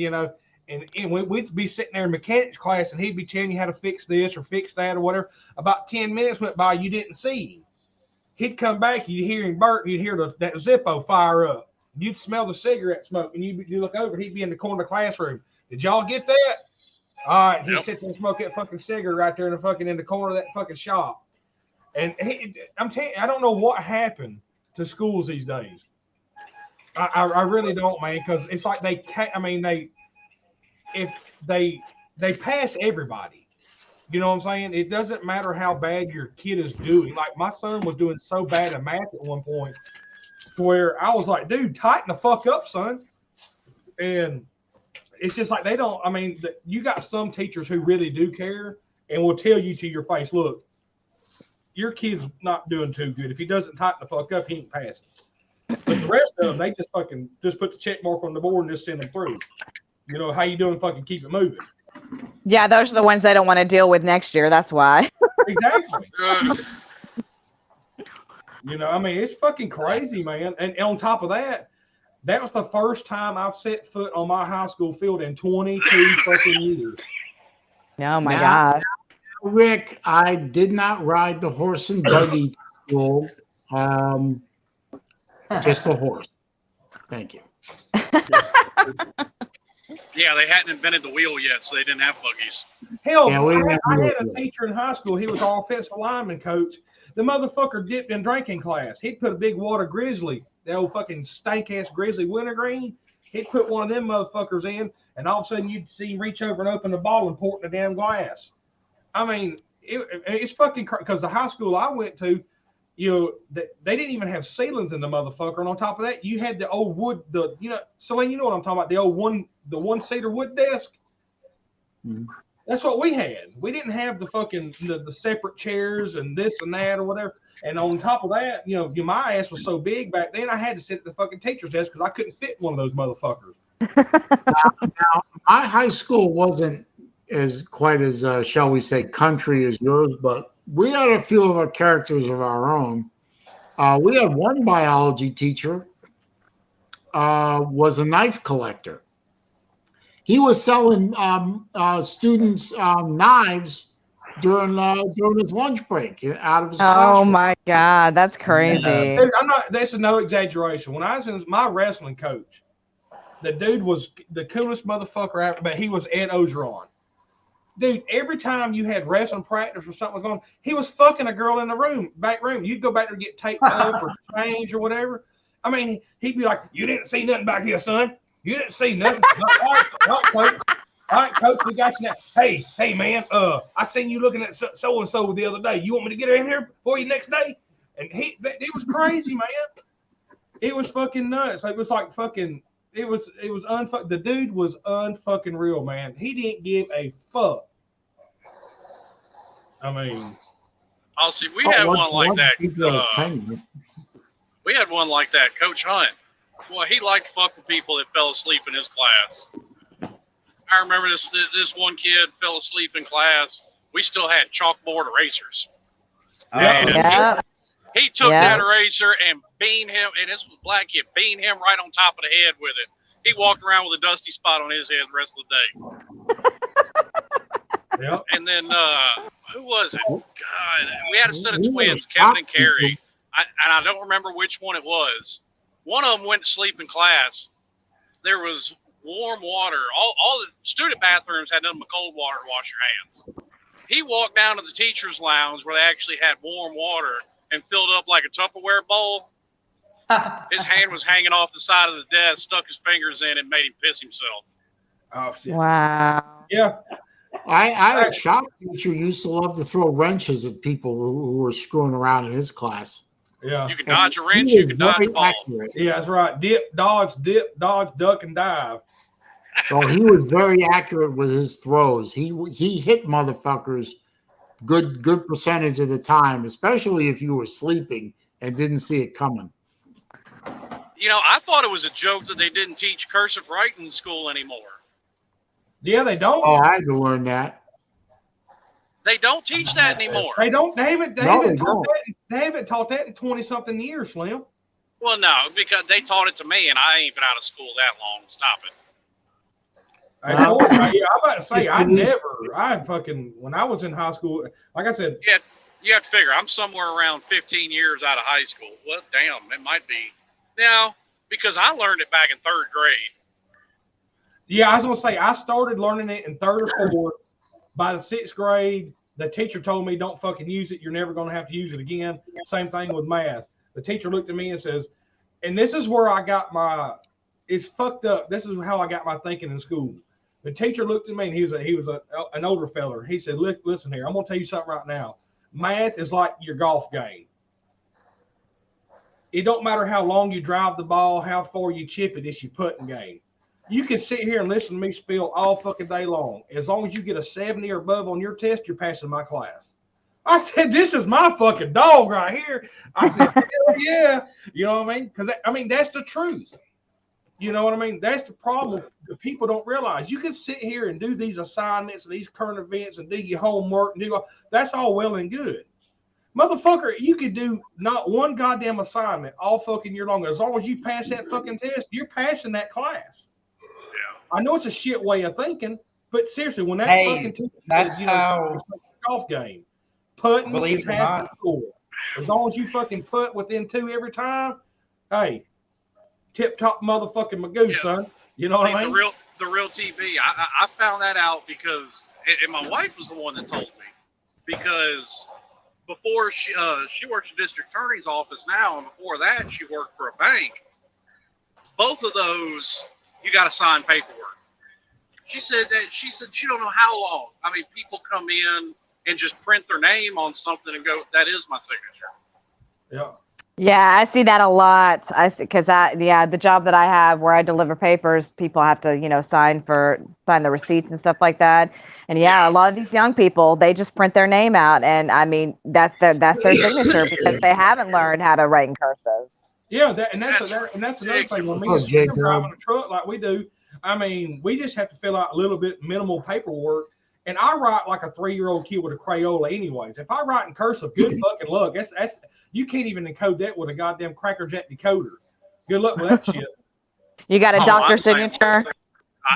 And we'd be sitting there in mechanics class, and he'd be telling you how to fix this or fix that or whatever. About 10 minutes went by, you didn't see him. He'd come back, you'd hear him burp, you'd hear that Zippo fire up. You'd smell the cigarette smoke, and you look over, he'd be in the corner of the classroom. Did y'all get that? All right, he'd sit there and smoke that fucking cigarette right there in the corner of that fucking shop. And I'm telling you, I don't know what happened to schools these days. I really don't, man, because it's like if they pass everybody, you know what I'm saying? It doesn't matter how bad your kid is doing. Like my son was doing so bad at math at one point to where I was like, dude, tighten the fuck up, son. And it's just like you got some teachers who really do care and will tell you to your face, look, your kid's not doing too good. If he doesn't tighten the fuck up, he ain't passing. But the rest of them, they just put the check mark on the board and just send them through. How you doing? Fucking keep it moving. Yeah, those are the ones they don't want to deal with next year. That's why. Exactly. It's fucking crazy, man. And on top of that, that was the first time I've set foot on my high school field in 22 fucking years. Oh my gosh. Rick, I did not ride the horse and buggy to school. Just a horse. Thank you. Yeah, they hadn't invented the wheel yet, so they didn't have buggies. Hell, Yeah, I had a teacher in high school. He was our offensive lineman coach. The motherfucker dipped in drinking class. He'd put a big water grizzly, the old fucking stank-ass grizzly wintergreen. He'd put one of them motherfuckers in, and all of a sudden you'd see him reach over and open the bottle and pour it in the damn glass. I mean, it's fucking crazy because the high school I went to, they didn't even have ceilings in the motherfucker. And on top of that, you had the old wood, Saleen, you know what I'm talking about, the one-seater wood desk. Mm-hmm. That's what we had. We didn't have the fucking the separate chairs and this and that or whatever. And on top of that, my ass was so big back then, I had to sit at the fucking teacher's desk because I couldn't fit one of those motherfuckers. Now, my high school wasn't quite as shall we say, country as yours, but we had a few of our characters of our own. We had one biology teacher was a knife collector. He was selling students knives during his lunch break out of his classroom. Oh my God, that's crazy. Dude, this is no exaggeration. When I was in my wrestling coach, the dude was the coolest motherfucker ever, but he was Ed Ogeron. Dude, every time you had wrestling practice or something was going on, he was fucking a girl in the back room. You'd go back there and get taped up or change or whatever. I mean, he'd be like, "You didn't see nothing back here, son. You didn't see nothing." All right, coach, we got you now. Hey, man, I seen you looking at so-and-so the other day. You want me to get her in here for you next day? And it was crazy, man. It was fucking nuts. It was like fucking, it was the dude was unfucking real, man. He didn't give a fuck. I mean, see, we had one like that. We had one like that, Coach Hunt. Well, he liked to fuck with people that fell asleep in his class. I remember this one kid fell asleep in class. We still had chalkboard erasers. He took that eraser and beamed him, and this was a black kid, beamed him right on top of the head with it. He walked around with a dusty spot on his head the rest of the day. Yep. And then, who was it? God, we had a set of twins, Kevin and Carrie. And I don't remember which one it was. One of them went to sleep in class. There was warm water. All the student bathrooms had nothing but cold water to wash your hands. He walked down to the teacher's lounge where they actually had warm water and filled up like a Tupperware bowl. His hand was hanging off the side of the desk, stuck his fingers in, and made him piss himself. Oh shit! Wow. Yeah. I had a shop teacher who used to love to throw wrenches at people who were screwing around in his class. Yeah. You can dodge a wrench, you can dodge a ball. Accurate. Yeah, that's right. Dip, dodge, duck, and dive. So he was very accurate with his throws. He hit motherfuckers good percentage of the time, especially if you were sleeping and didn't see it coming. I thought it was a joke that they didn't teach cursive writing in school anymore. Yeah, they don't. Oh, I had to learn that. They don't teach that anymore. They don't. They haven't taught that in 20-something years, Slim. Well, no, because they taught it to me, and I ain't been out of school that long. Stop it. I'm about to say, when I was in high school, like I said. Yeah, you have to figure, I'm somewhere around 15 years out of high school. Well, damn, it might be. Now, because I learned it back in 3rd grade. Yeah, I was going to say, I started learning it in 3rd or 4th. By the 6th grade, the teacher told me, "Don't fucking use it. You're never going to have to use it again." Same thing with math. The teacher looked at me and says, and this is where I got it's fucked up. This is how I got my thinking in school. The teacher looked at me, and he was an older feller. He said, "Listen here, I'm going to tell you something right now. Math is like your golf game. It don't matter how long you drive the ball, how far you chip it, it's your putting game. You can sit here and listen to me spill all fucking day long. As long as you get a 70 or above on your test, you're passing my class." I said, "This is my fucking dog right here." I said, "Hell yeah." You know what I mean? Because, that's the truth. You know what I mean? That's the problem that people don't realize. You can sit here and do these assignments and these current events and do your homework and that's all well and good. Motherfucker, you could do not one goddamn assignment all fucking year long. As long as you pass that fucking test, you're passing that class. I know it's a shit way of thinking, but seriously, when that fucking teacher that's how golf game. Putting Believe is it or half the not. score. As long as you fucking put within 2 every time, hey, tip top motherfucking magoo, Yeah. son. You know what I mean? The real TV. I found that out because, and my wife was the one that told me, because before she works at district attorney's office now, and before that she worked for a bank. Both of those, you got to sign paperwork. She said she don't know how long. I mean, people come in and just print their name on something and go, "That is my signature." Yeah. Yeah, I see that a lot. Because the job that I have where I deliver papers, people have to, sign the receipts and stuff like that. And a lot of these young people, they just print their name out, and I mean that's their signature because they haven't learned how to write in cursive. Yeah, that's another thing. When me and Jim driving a truck like we do, I mean, we just have to fill out a little bit minimal paperwork. And I write like a 3-year-old kid with a Crayola anyways. If I write in cursive, good fucking luck. That's you can't even encode that with a goddamn Cracker Jack decoder. Good luck with that shit. You got a doctor signature?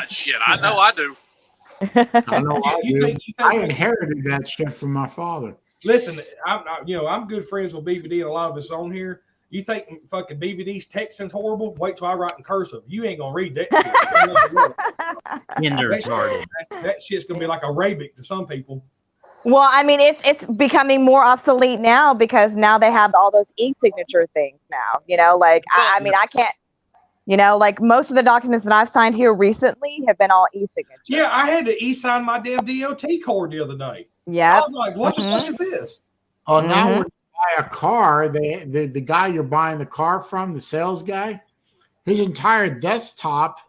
Shit, I know I do. I know I do. I inherited that shit from my father. Listen, I'm good friends with BVD and a lot of us on here. You think fucking BVD's texting's horrible? Wait till I write in cursive. You ain't gonna read that shit. That shit's gonna be like Arabic to some people. Well, I mean, it's becoming more obsolete now because now they have all those e-signature things now. I can't. Like most of the documents that I've signed here recently have been all e-signature. Yeah, I had to e-sign my damn DOT card the other day. Yeah. I was like, what the fuck is this? Oh, now when you buy a car, the guy you're buying the car from, the sales guy, his entire desktop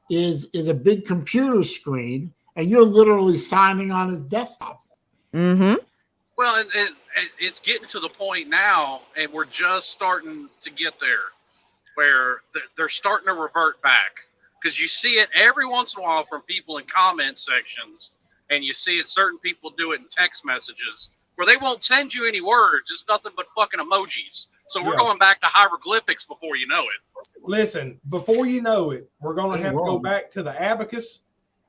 is a big computer screen, and you're literally signing on his desktop. Mm-hmm. Well, and it's getting to the point now, and we're just starting to get there, where they're starting to revert back. Because you see it every once in a while from people in comment sections, and you see it certain people do it in text messages, where they won't send you any words, it's nothing but fucking emojis. So we're going back to hieroglyphics before you know it. Listen, before you know it, we're going to have to go back to the abacus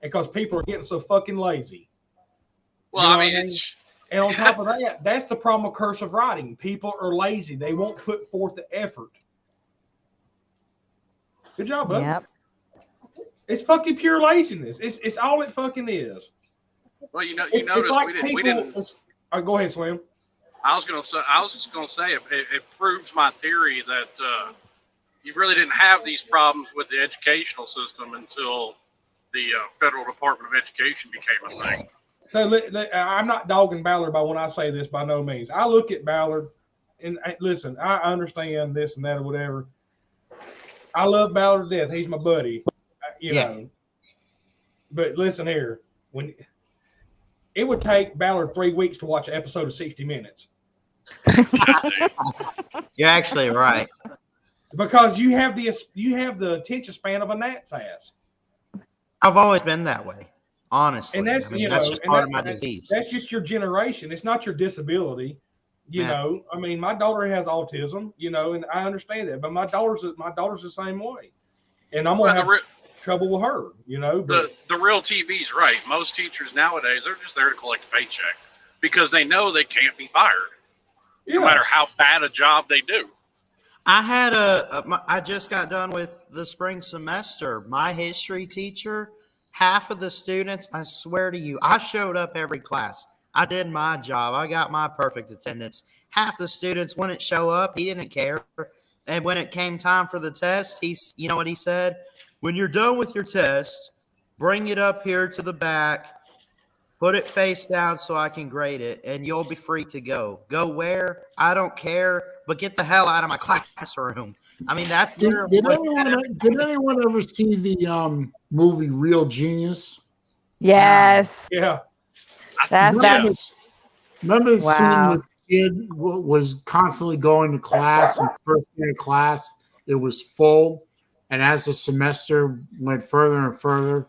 because people are getting so fucking lazy. Well, I mean, and on top of that, that's the problem with cursive writing. People are lazy. They won't put forth the effort. Good job, bud. Yep. It's fucking pure laziness. It's all it fucking is. Well, you it's notice like we didn't. Go ahead, Slim. I was just gonna say it proves my theory that you really didn't have these problems with the educational system until the Federal Department of Education became a thing. So I'm not dogging Ballard by when I say this by no means. I look at Ballard and listen, I understand this and that or whatever. I love Ballard to death. He's my buddy, you know. But listen here, when it would take Ballard 3 weeks to watch an episode of 60 Minutes. You're actually right. Because you have the attention span of a gnat's ass. I've always been that way. Honestly, and that's that's just part of my disease. That's just your generation. It's not your disability. You know, I mean, my daughter has autism. And I understand that, but my daughter's the same way, and I'm gonna have trouble with her. But the real TV's right. Most teachers nowadays are just there to collect a paycheck because they know they can't be fired, no matter how bad a job they do. I had I just got done with the spring semester. My history teacher. Half of the students, I swear to you, I showed up every class. I did my job. I got my perfect attendance. Half the students wouldn't show up. He didn't care. And when it came time for the test, you know what he said? When you're done with your test, bring it up here to the back, put it face down so I can grade it, and you'll be free to go. Go where? I don't care, but get the hell out of my classroom. I mean, that's did anyone ever see the movie Real Genius? Yes. Yeah. Remember the scene where the kid was constantly going to class, and first day of class it was full, and as the semester went further and further,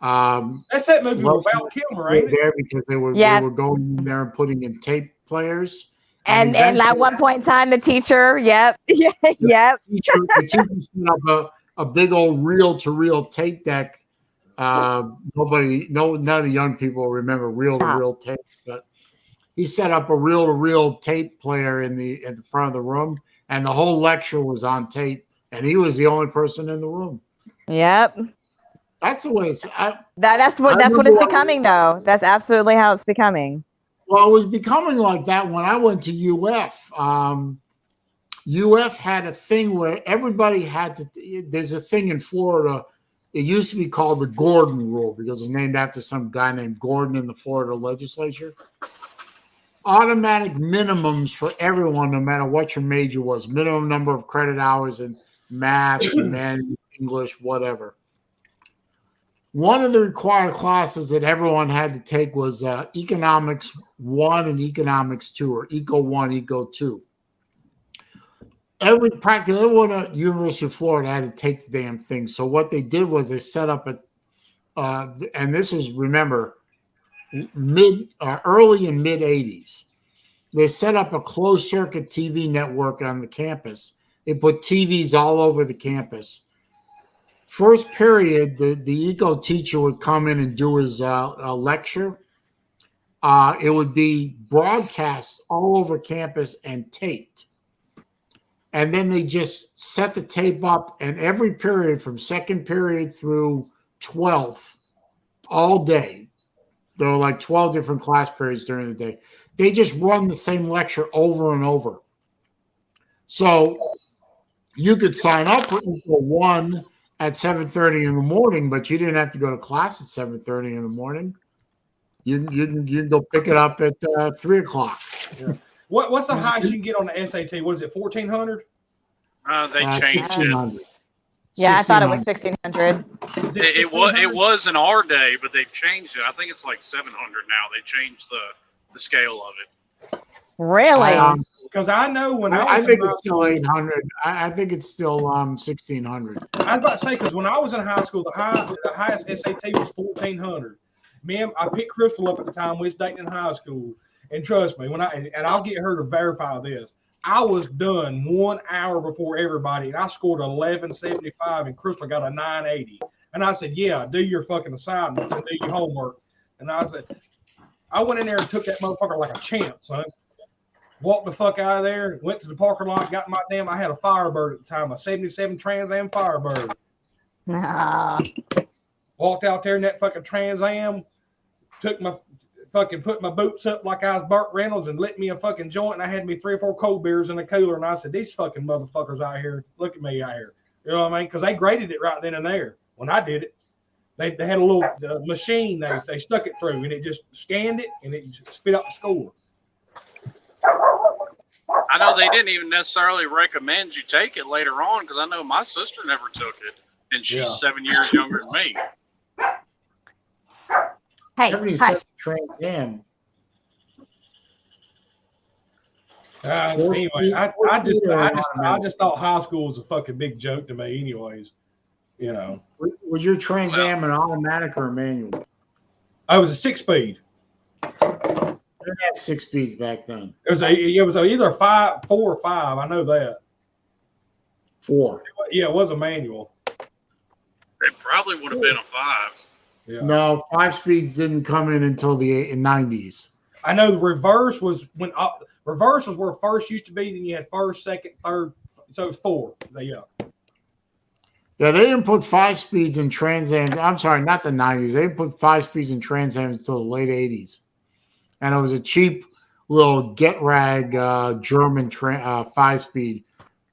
that's that movie with Val Kilmer, ain't it? There because they were going in there and putting in tape players. And at one point in time, the teacher, The teacher set up a big old reel-to-reel tape deck None of the young people remember reel-to-reel tape, but he set up a reel-to-reel tape player in the front of the room, and the whole lecture was on tape, and he was the only person in the room. Yep. That's the way it's. That's what it's becoming, though. That's absolutely how it's becoming. Well, it was becoming like that when I went to UF. UF had a thing where everybody had to. There's a thing in Florida. It used to be called the Gordon Rule because it was named after some guy named Gordon in the Florida legislature. Automatic minimums for everyone, no matter what your major was. Minimum number of credit hours in math, humanities, English, whatever. One of the required classes that everyone had to take was Economics 1 and Economics 2, or Eco 1, Eco 2. Practically everyone at University of Florida had to take the damn thing. So what they did was they set up and this is, remember, early and mid 80s. They set up a closed circuit TV network on the campus. They put TVs all over the campus. First period, the eco teacher would come in and do his lecture. It would be broadcast all over campus and taped. And then they just set the tape up, and every period from second period through 12th, all day, there were like 12 different class periods during the day. They just run the same lecture over and over. So you could sign up for Eco 1 at 7:30 in the morning, but you didn't have to go to class at 7:30 in the morning. You can go pick it up at 3 o'clock. Yeah. What's the highest you can get on the SAT? What is it, 1,400? They changed it. Yeah, I thought it was 1,600. It was in our day, but they've changed it. I think it's like 700 now. They changed the scale of it. Really? Because I know when I think it's still 800. I think it's still 1,600. I was about to say, because when I was in high school, the highest SAT was 1,400. Ma'am, I picked Crystal up at the time. We was dating in high school, and trust me, and I'll get her to verify this. I was done 1 hour before everybody, and I scored 1175, and Crystal got a 980. And I said, "Yeah, do your fucking assignments and do your homework." And I said, I went in there and took that motherfucker like a champ, son. Walked the fuck out of there, went to the parking lot, got my damn. I had a Firebird at the time, a '77 Trans Am Firebird. Nah. Walked out there in that fucking Trans Am, put my boots up like I was Burt Reynolds and lit me a fucking joint, and I had me 3 or 4 cold beers in a cooler, and I said, "These fucking motherfuckers out here, look at me out here." You know what I mean? Because they graded it right then and there. When I did it, they had a little machine they stuck it through, and it just scanned it, and it just spit out the score. I know they didn't even necessarily recommend you take it later on, because I know my sister never took it, and she's 7 years younger than me. Hey, 77 Trans Am. Anyway, I just thought high school was a fucking big joke to me. Anyways, you know. Was your Trans Am an automatic or a manual? I was a 6-speed. They didn't have 6 speeds back then. It was either 4 or 5. I know that. 4. Yeah, it was a manual. It probably would have been a 5. Yeah. No, 5 speeds didn't come in until the 90s. I know the reverse was when reverse was where first used to be. Then you had first, second, third. So it's 4. Yeah. Yeah, they didn't put 5 speeds in Trans Am. I'm sorry, not the 90s. They didn't put 5 speeds in Trans Am until the late 80s. And it was a cheap little get-rag German 5-speed.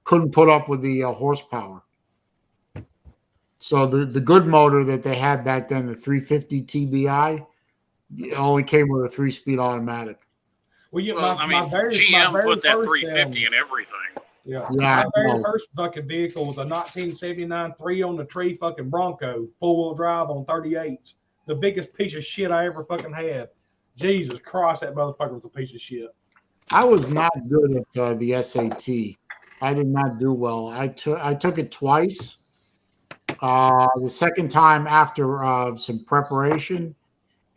Couldn't put up with the horsepower. So the good motor that they had back then, the 350 TBI, only came with a 3-speed automatic. Well, yeah, GM put that 350 in everything. Yeah. My very first fucking vehicle was a 1979 3-on-the-tree fucking Bronco, 4-wheel drive on 38s. The biggest piece of shit I ever fucking had. Jesus Christ, that motherfucker was a piece of shit. I was not good at the SAT. I did not do well. I took it twice. The second time after some preparation,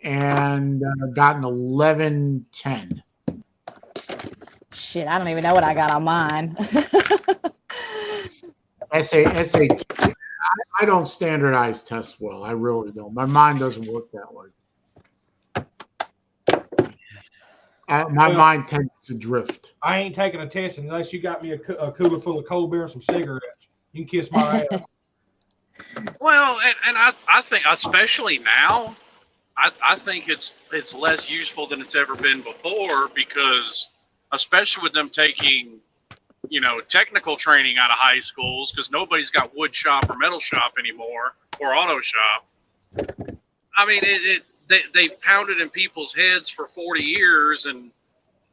and got an 1110. Shit, I don't even know what I got on mine. SAT. I I don't standardize test well. I really don't. My mind doesn't work that way. My mind tends to drift. I ain't taking a test unless you got me a cooler full of cold beer and some cigarettes. You can kiss my ass. Well, and I think, especially now, I think it's less useful than it's ever been before, because especially with them taking, technical training out of high schools, because nobody's got wood shop or metal shop anymore, or auto shop. I mean, they've pounded in people's heads for 40 years, and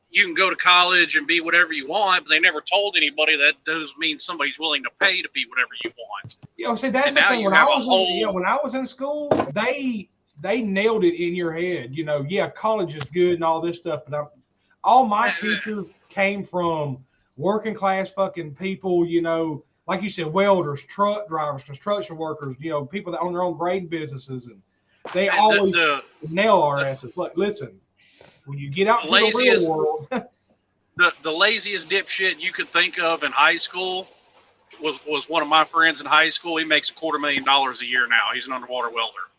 you can go to college and be whatever you want, but they never told anybody that does mean somebody's willing to pay to be whatever you want. See, that's the thing. When I was in school, they nailed it in your head. College is good and all this stuff, but all my teachers came from working class fucking people, like you said, welders, truck drivers, construction workers, people that own their own grade businesses, and they always nail our asses. Like, listen, when you get out to the real world, the laziest dipshit you could think of in high school was one of my friends in high school. He makes $250,000 a year now. He's an underwater welder.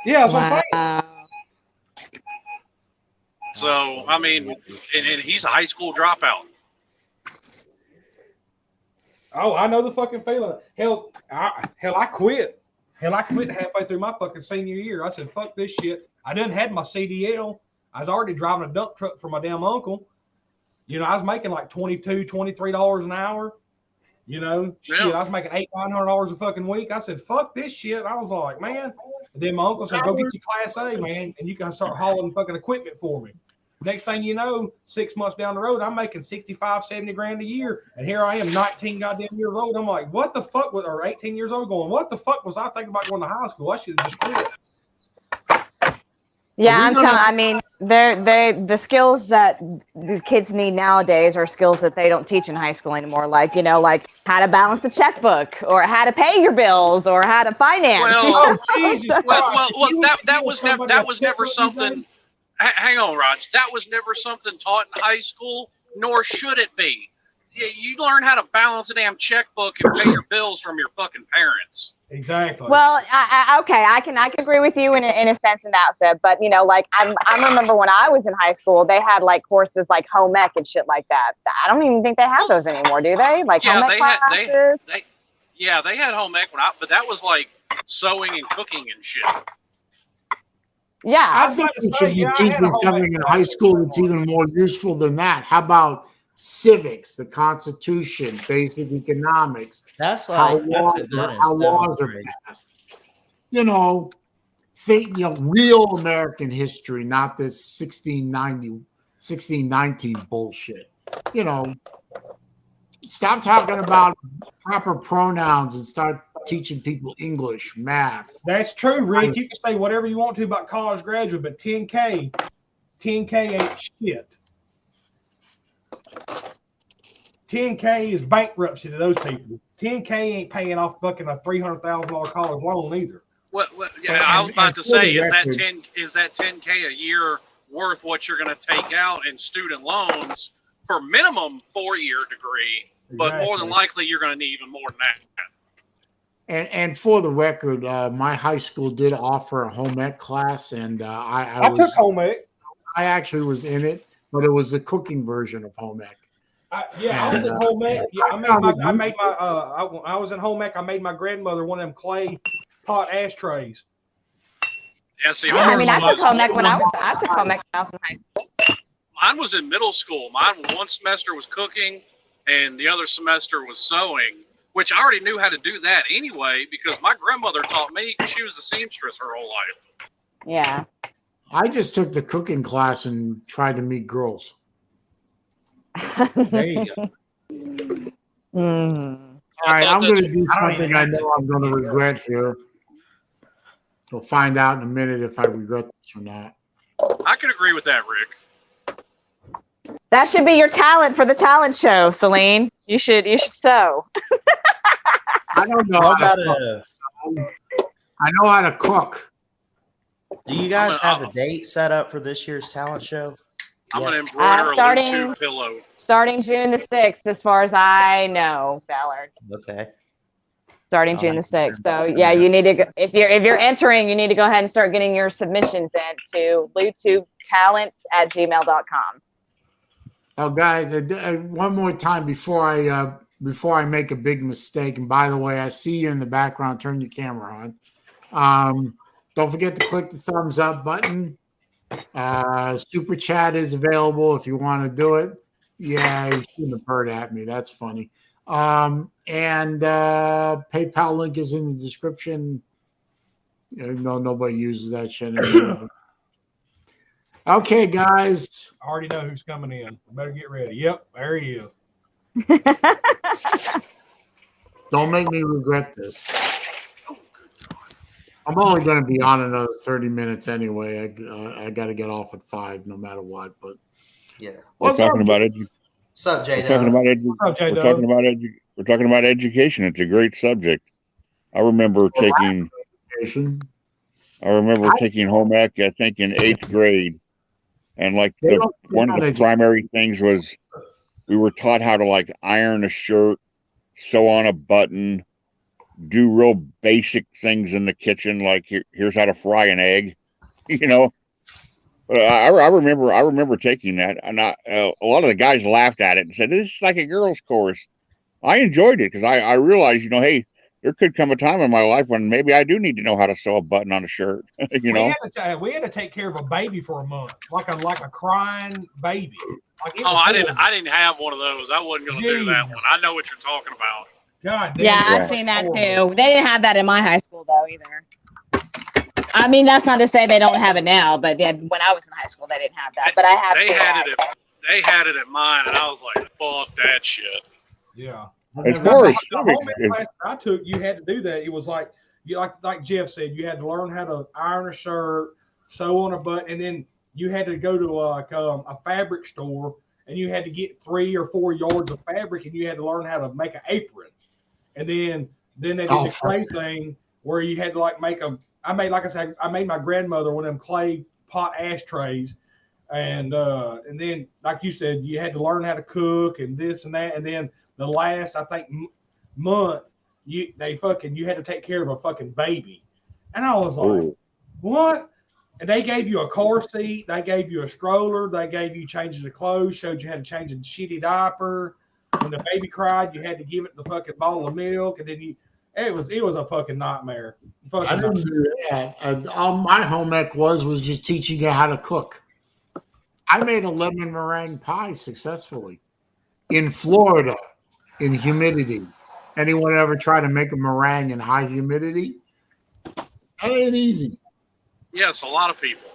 Yeah, that's what I'm saying. So, I mean, and he's a high school dropout. Oh, I know the fucking feeling. Hell, I quit. I quit halfway through my fucking senior year. I said, fuck this shit. I done had my CDL. I was already driving a dump truck for my damn uncle. I was making like $22, $23 an hour. Shit, I was making $800-900 a fucking week. I said, fuck this shit. I was like, man. And then my uncle said, go get your Class A, man, and you can start hauling fucking equipment for me. Next thing you know, 6 months down the road, I'm making 65, 70 grand a year. And here I am, 19 goddamn years old. I'm like, what the fuck was, or 18 years old, going, what the fuck was I thinking about going to high school? I should have just quit. Yeah, I mean, the skills that the kids need nowadays are skills that they don't teach in high school anymore. Like, like how to balance the checkbook, or how to pay your bills, or how to finance. Well, that was never something. Hang on, Raj. That was never something taught in high school, nor should it be. You learn how to balance a damn checkbook and pay your bills from your fucking parents. Exactly. Well, I can agree with you in a sense in that sense, but I remember when I was in high school, they had like courses like home ec and shit like that. I don't even think they have those anymore, do they? Like home ec classes? They had home ec but that was like sewing and cooking and shit. Yeah, I think we should be teaching something in high school that's even more useful than that. How about civics, the Constitution, basic economics? That's like how laws are passed. Real American history, not this 1619 bullshit. Stop talking about proper pronouns and start teaching people English, math. That's true, Rick. You can say whatever you want to about college graduate, but 10K ain't shit. 10K is bankruptcy to those people. 10K ain't paying off fucking a $300,000 college loan either. Well, yeah, I was about to say, is that 10K a year worth what you're going to take out in student loans for minimum 4-year degree? But more than likely, you're going to need even more than that. And for the record, my high school did offer a home ec class, and I took home ec. I actually was in it, but it was the cooking version of home ec. I was in home ec. Yeah, I was in home ec. I made my grandmother one of them clay pot ashtrays. Yeah, see, I took home ec when I took home ec when I was in high school. Mine was in middle school. One semester was cooking, and the other semester was sewing, which I already knew how to do that anyway because my grandmother taught me because she was a seamstress her whole life. Yeah. I just took the cooking class and tried to meet girls. There you go. All right, I'm going to do something I know I'm going to regret here. We'll find out in a minute if I regret this or not. I can agree with that, Rick. That should be your talent for the talent show, Saleen. You should sew. I don't know. I know how to cook. Do you guys have a date set up for this year's talent show? I'm going to embroider a Bluetooth pillow. Starting June the 6th, as far as I know, Ballard. Okay. starting Oh, June the that makes 6th. sense. So yeah, you need to go, if you're entering, you need to go ahead and start getting your submissions in to YouTubetalent@gmail.com. Oh, guys, one more time before I make a big mistake. And by the way, I see you in the background. Turn your camera on. Don't forget to click the thumbs up button. Super chat is available if you want to do it. Yeah, you shouldn't have heard at me. That's funny. And PayPal link is in the description. No, nobody uses that shit anymore. Okay, guys. I already know who's coming in. Better get ready. Yep, there he is. Don't make me regret this. I'm only going to be on another 30 minutes anyway. I got to get off at 5 no matter what. But Yeah. We're what's up? talking about What's up, J we're talking about we're talking about education. It's a great subject. I remember taking home ec, I think in 8th grade, and like one of the primary things was we were taught how to like iron a shirt, sew on a button, do real basic things in the kitchen, like here's how to fry an egg, you know. But I remember taking that, and a lot of the guys laughed at it and said, "This is like a girls' course." I enjoyed it because I realized, you know, hey, there could come a time in my life when maybe I do need to know how to sew a button on a shirt. You know, we had to take care of a baby for a month, like a crying baby. Like I didn't have one of those. I wasn't going to do that one. I know what you're talking about. God damn. Yeah, I've seen that too. They didn't have that in my high school though either. I mean, that's not to say they don't have it now, but when I was in high school, they didn't have that. But I have. They had it at mine, and I was like, "Fuck that shit." Yeah. As far as the home ec class I took, you had to do that. It was like like Jeff said, you had to learn how to iron a shirt, sew on a button, and then you had to go to a fabric store and you had to get 3 or 4 yards of fabric and you had to learn how to make an apron. And then they did the clay thing where you had to like I made my grandmother one of them clay pot ashtrays. And then, like you said, you had to learn how to cook and this and that. And then the last, I think, month, you had to take care of a fucking baby. And I was like, what? And they gave you a car seat. They gave you a stroller. They gave you changes of clothes, showed you how to change a shitty diaper. When the baby cried, you had to give it the fucking bottle of milk. And then it was a fucking nightmare. I didn't do that. All my home ec was just teaching you how to cook. I made a lemon meringue pie successfully in Florida in humidity. Anyone ever try to make a meringue in high humidity? That ain't easy. Yes, a lot of people.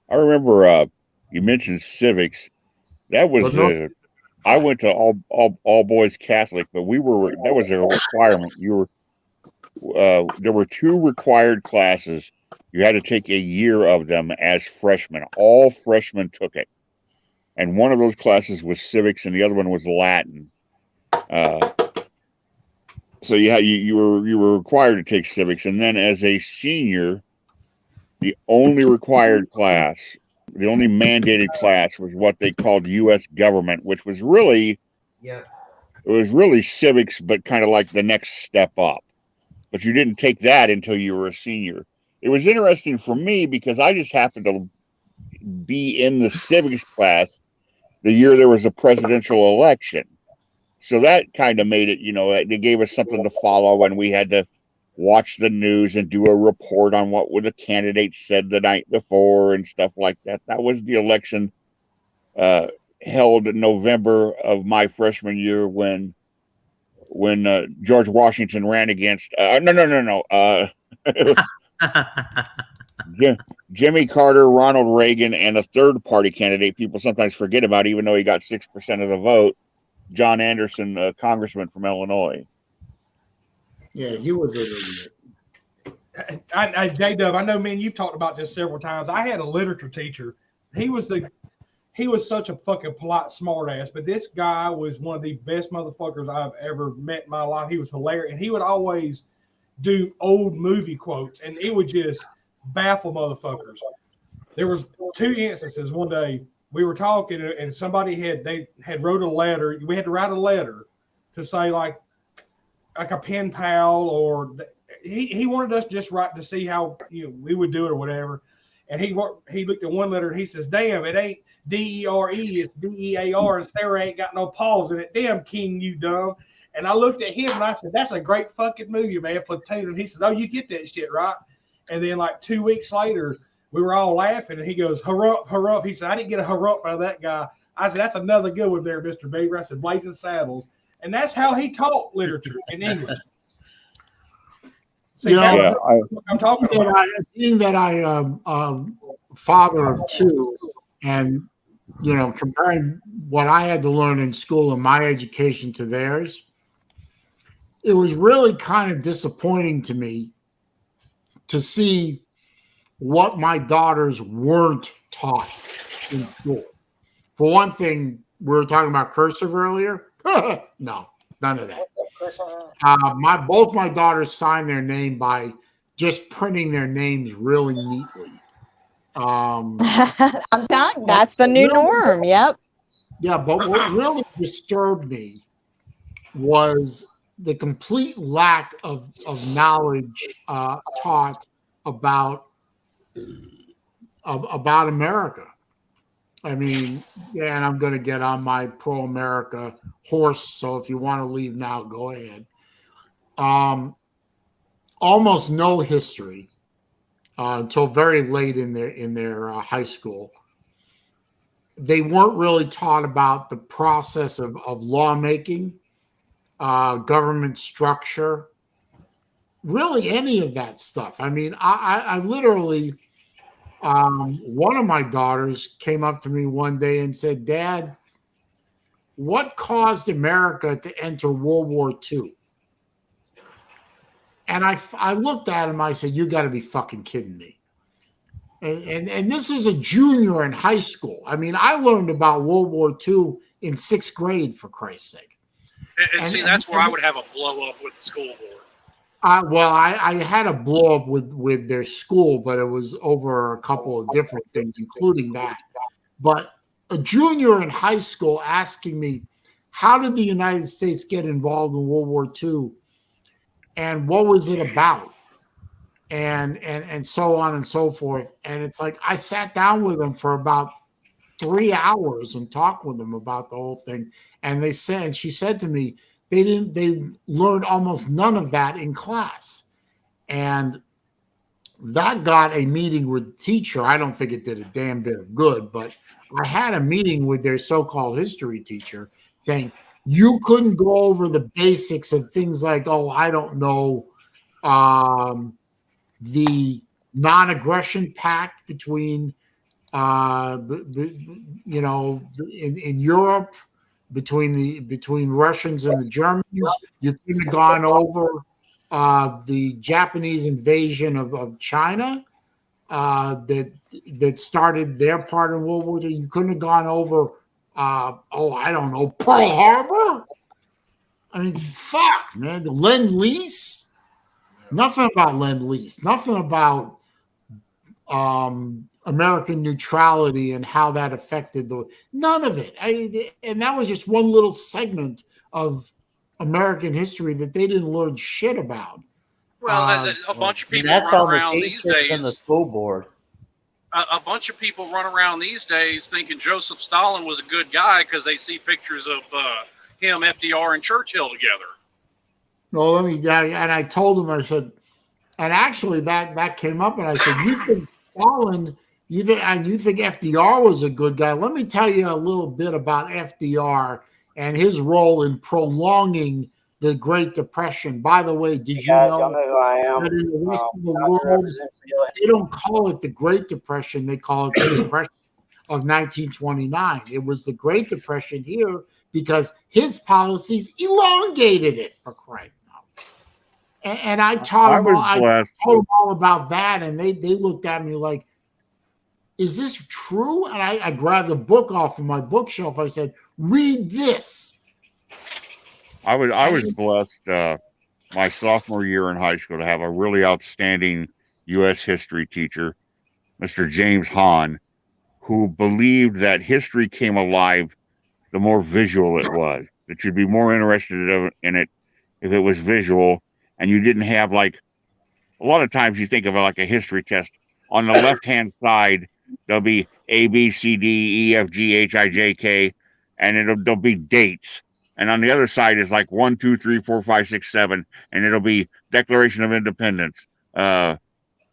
I remember you mentioned civics. That was I went to all boys Catholic, but that was a requirement. There were 2 required classes. You had to take a year of them as freshmen. All freshmen took it. And one of those classes was civics and the other one was Latin. So you were required to take civics. And then as a senior, the only required class, the only mandated class was what they called U.S. government, which was really, it was really civics, but kind of like the next step up. But you didn't take that until you were a senior. It was interesting for me because I just happened to be in the civics class the year there was a presidential election. So that kind of made it, you know, they gave us something to follow and we had to watch the news and do a report on what the candidates said the night before and stuff like that. That was the election held in November of my freshman year when George Washington ran against Jimmy Carter, Ronald Reagan, and a third party candidate people sometimes forget about, even though he got 6% of the vote, John Anderson, a congressman from Illinois. Yeah, he was an idiot. J-Dub, I know, man, you've talked about this several times. I had a literature teacher. He was such a fucking polite smart ass, but this guy was one of the best motherfuckers I've ever met in my life. He was hilarious. And he would always do old movie quotes, and it would just baffle motherfuckers. There was 2 instances. One day we were talking, and somebody had wrote a letter. We had to write a letter to say, like, like a pen pal, or he wanted us just right to see how we would do it or whatever. And he looked at one letter and he says, "Damn, it ain't DERE, it's DEAR, and Sarah ain't got no pause in it. Damn, King, you dumb." And I looked at him and I said, "That's a great fucking movie, man, Platoon." And he says, "Oh, you get that shit, right?" And then like 2 weeks later, we were all laughing, and he goes, "Hurrah, hurrah." He said, "I didn't get a hurrah out of that guy." I said, "That's another good one there, Mr. Beaver." I said, "Blazing Saddles." And that's how he taught literature in English. See, I'm talking about. Being that I father of two, and comparing what I had to learn in school and my education to theirs, it was really kind of disappointing to me to see what my daughters weren't taught in school. For one thing, we were talking about cursive earlier. No, none of that. Both my daughters signed their name by just printing their names really neatly. I'm telling, that's the new norm. Yep. Yeah, but what really disturbed me was the complete lack of knowledge taught about America. I mean, yeah, and I'm going to get on my pro-America horse. So if you want to leave now, go ahead. Almost no history until very late in their high school. They weren't really taught about the process of lawmaking, government structure, really any of that stuff. I mean, I literally. One of my daughters came up to me one day and said, "Dad, what caused America to enter World War II?" And I looked at him. I said, "You got to be fucking kidding me." And this is a junior in high school. I mean, I learned about World War II in 6th grade, for Christ's sake. And see, that's where I would have a blow up with the school board. Well, I had a blow up with their school, but it was over a couple of different things, including that. But a junior in high school asking me, how did the United States get involved in World War II? And what was it about? And so on and so forth. And it's like, I sat down with them for about 3 hours and talked with them about the whole thing. And she said to me, they learned almost none of that in class. And that got a meeting with the teacher. I don't think it did a damn bit of good, but I had a meeting with their so-called history teacher saying, you couldn't go over the basics of things like, I don't know, the non-aggression pact between, in Europe, between Russians and the Germans. You couldn't have gone over the Japanese invasion of China that started their part in World War II. You couldn't have gone over, I don't know, Pearl Harbor. I mean, fuck, man. The Lend-Lease. Nothing about Lend-Lease. Nothing about American neutrality and how that affected none of it. And that was just one little segment of American history that they didn't learn shit about. Well, a bunch of people that's run on the around these teachers days. and the school board. A bunch of people run around these days thinking Joseph Stalin was a good guy because they see pictures of him, FDR, and Churchill together. No, and I told him, I said, and actually that came up, and I said, you think Stalin, you think FDR was a good guy? Let me tell you a little bit about FDR and his role in prolonging the Great Depression. By the way, did you know who I am? that in the rest of the world, they don't call it the Great Depression, they call it the Depression of 1929. It was the Great Depression here because his policies elongated it, for crying out. And I taught them I told them all about that, and they looked at me like, is this true? And I grabbed a book off of my bookshelf. I said, read this. I was blessed my sophomore year in high school to have a really outstanding U.S. history teacher, Mr. James Hahn, who believed that history came alive the more visual it was, that you'd be more interested in it if it was visual, and you didn't have like a lot of times you think of it like a history test. On the left-hand side, there'll be A, B, C, D, E, F, G, H, I, J, K, and there'll be dates. And on the other side is like 1, 2, 3, 4, 5, 6, 7, and it'll be Declaration of Independence.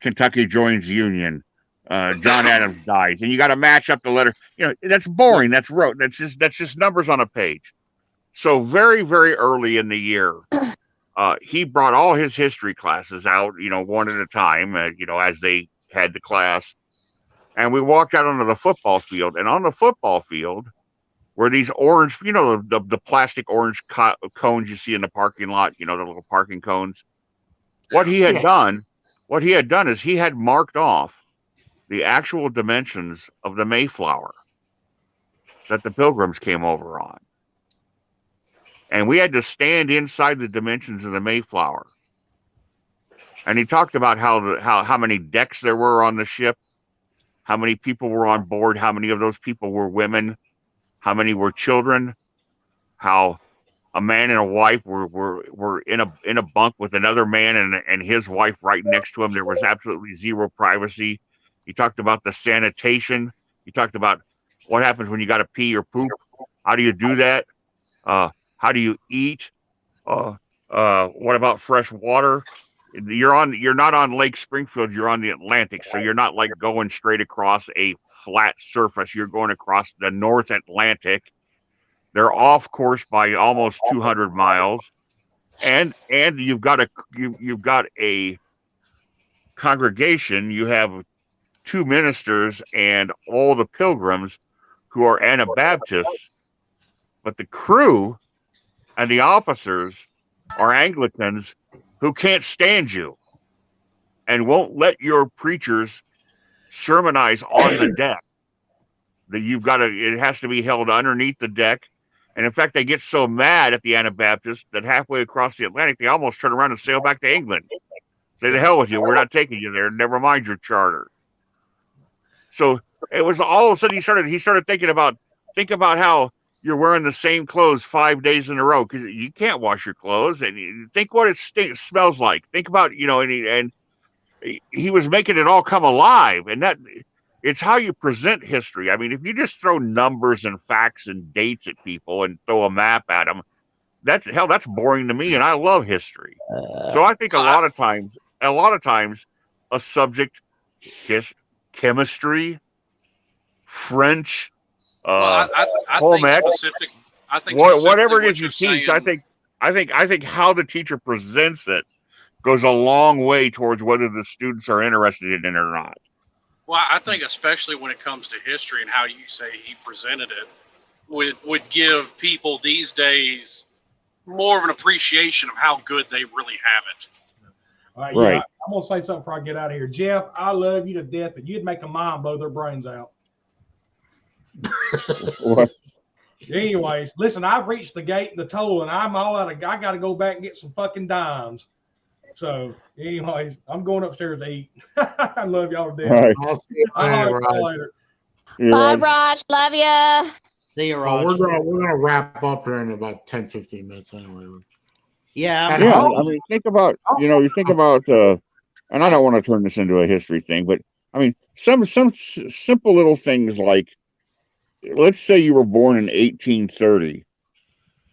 Kentucky joins the Union. John Adams dies, and you got to match up the letter. That's boring. That's rote. That's just numbers on a page. So very, very early in the year, he brought all his history classes out, one at a time, as they had the class. And we walked out onto the football field. And on the football field were these orange, the plastic orange cones you see in the parking lot, the little parking cones. What he had done is he had marked off the actual dimensions of the Mayflower that the Pilgrims came over on. And we had to stand inside the dimensions of the Mayflower. And he talked about how many decks there were on the ship, how many people were on board, how many of those people were women, how many were children, how a man and a wife were in a bunk with another man and his wife right next to him. There was absolutely zero privacy. He talked about the sanitation. He talked about what happens when you got to pee or poop. How do you do that? How do you eat? What about fresh water? You're not on Lake Springfield. You're on the Atlantic, so you're not like going straight across a flat surface. You're going across the North Atlantic. They're off course by almost 200 miles, and you've got a congregation. You have 2 ministers and all the pilgrims who are Anabaptists, but the crew and the officers are Anglicans who can't stand you and won't let your preachers sermonize on the deck. It has to be held underneath the deck. And in fact, they get so mad at the Anabaptists that halfway across the Atlantic, they almost turn around and sail back to England. Say, the hell with you. We're not taking you there. Never mind your charter. So it was all of a sudden he started thinking about how you're wearing the same clothes 5 days in a row because you can't wash your clothes, and you think what it smells like. Think about, and he was making it all come alive, and that it's how you present history. I mean, if you just throw numbers and facts and dates at people and throw a map at them, that's boring to me, and I love history. So I think a lot of times a subject, chemistry, French, I think specific. I think whatever it is you teach, saying, I think how the teacher presents it goes a long way towards whether the students are interested in it or not. Well, I think especially when it comes to history and how you say he presented it would give people these days more of an appreciation of how good they really have it. All right, right. Yeah, I'm gonna say something before I get out of here. Jeff, I love you to death, but you'd make a mom blow their brains out. What? Anyways, listen, I've reached the gate and the toll, and I'm all out of. I got to go back and get some fucking dimes. So, anyways, I'm going upstairs to eat. I love y'all to death. All right. I'll see you Later. Bye, Raj. Love ya. See you, Well, Raj. we're gonna wrap up here in about 10-15 minutes anyway. Yeah. And Yeah, how- I mean, think about, you think about, and I don't want to turn this into a history thing, but I mean, some simple little things like, let's say you were born in 1830.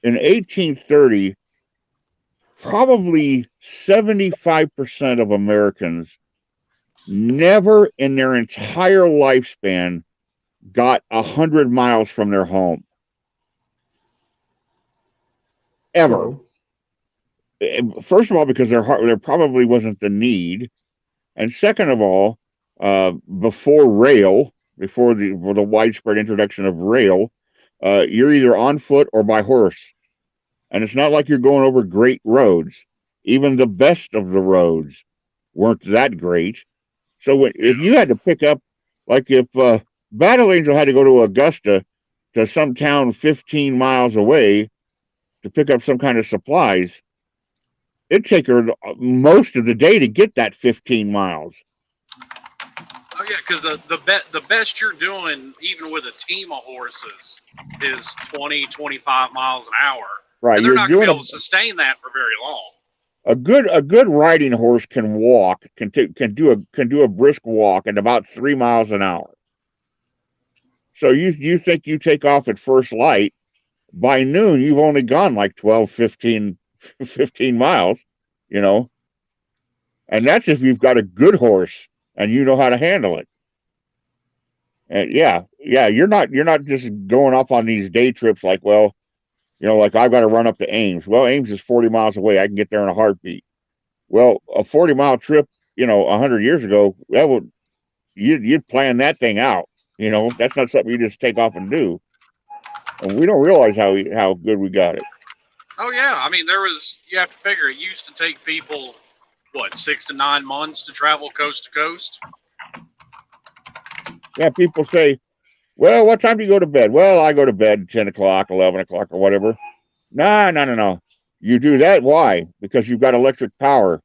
In 1830, probably 75% of Americans never in their entire lifespan got 100 miles from their home. Ever. True. First of all, because there probably wasn't the need. And second of all, before the widespread introduction of rail, you're either on foot or by horse. And it's not like you're going over great roads. Even the best of the roads weren't that great. So if you had to pick up, like if Battle Angel had to go to Augusta, to some town 15 miles away to pick up some kind of supplies, it'd take her most of the day to get that 15 miles. Oh yeah, because the best you're doing, even with a team of horses, is 20, 25 miles an hour. Right. And they're You're not going to doing be able to sustain that for very long. a good riding horse can walk, can do a brisk walk at about 3 miles an hour. So you think you take off at first light, by noon you've only gone like 12, 15 miles, you know. And that's if you've got a good horse and you know how to handle it. And yeah, you're not just going off on these day trips like, well, you know, like I've got to run up to Ames. Well, Ames is 40 miles away. I can get there in a heartbeat. Well, a 40-mile trip, you know, 100 years ago, you'd plan that thing out. You know, that's not something you just take off and do. And we don't realize how good we got it. Oh yeah, I mean you have to figure it used to take people what 6 to 9 months to travel coast to coast. Yeah, people say, well, what time do you go to bed? Well, I go to bed at 10 o'clock, 11 o'clock, or whatever. No. You do that. Why? Because you've got electric power.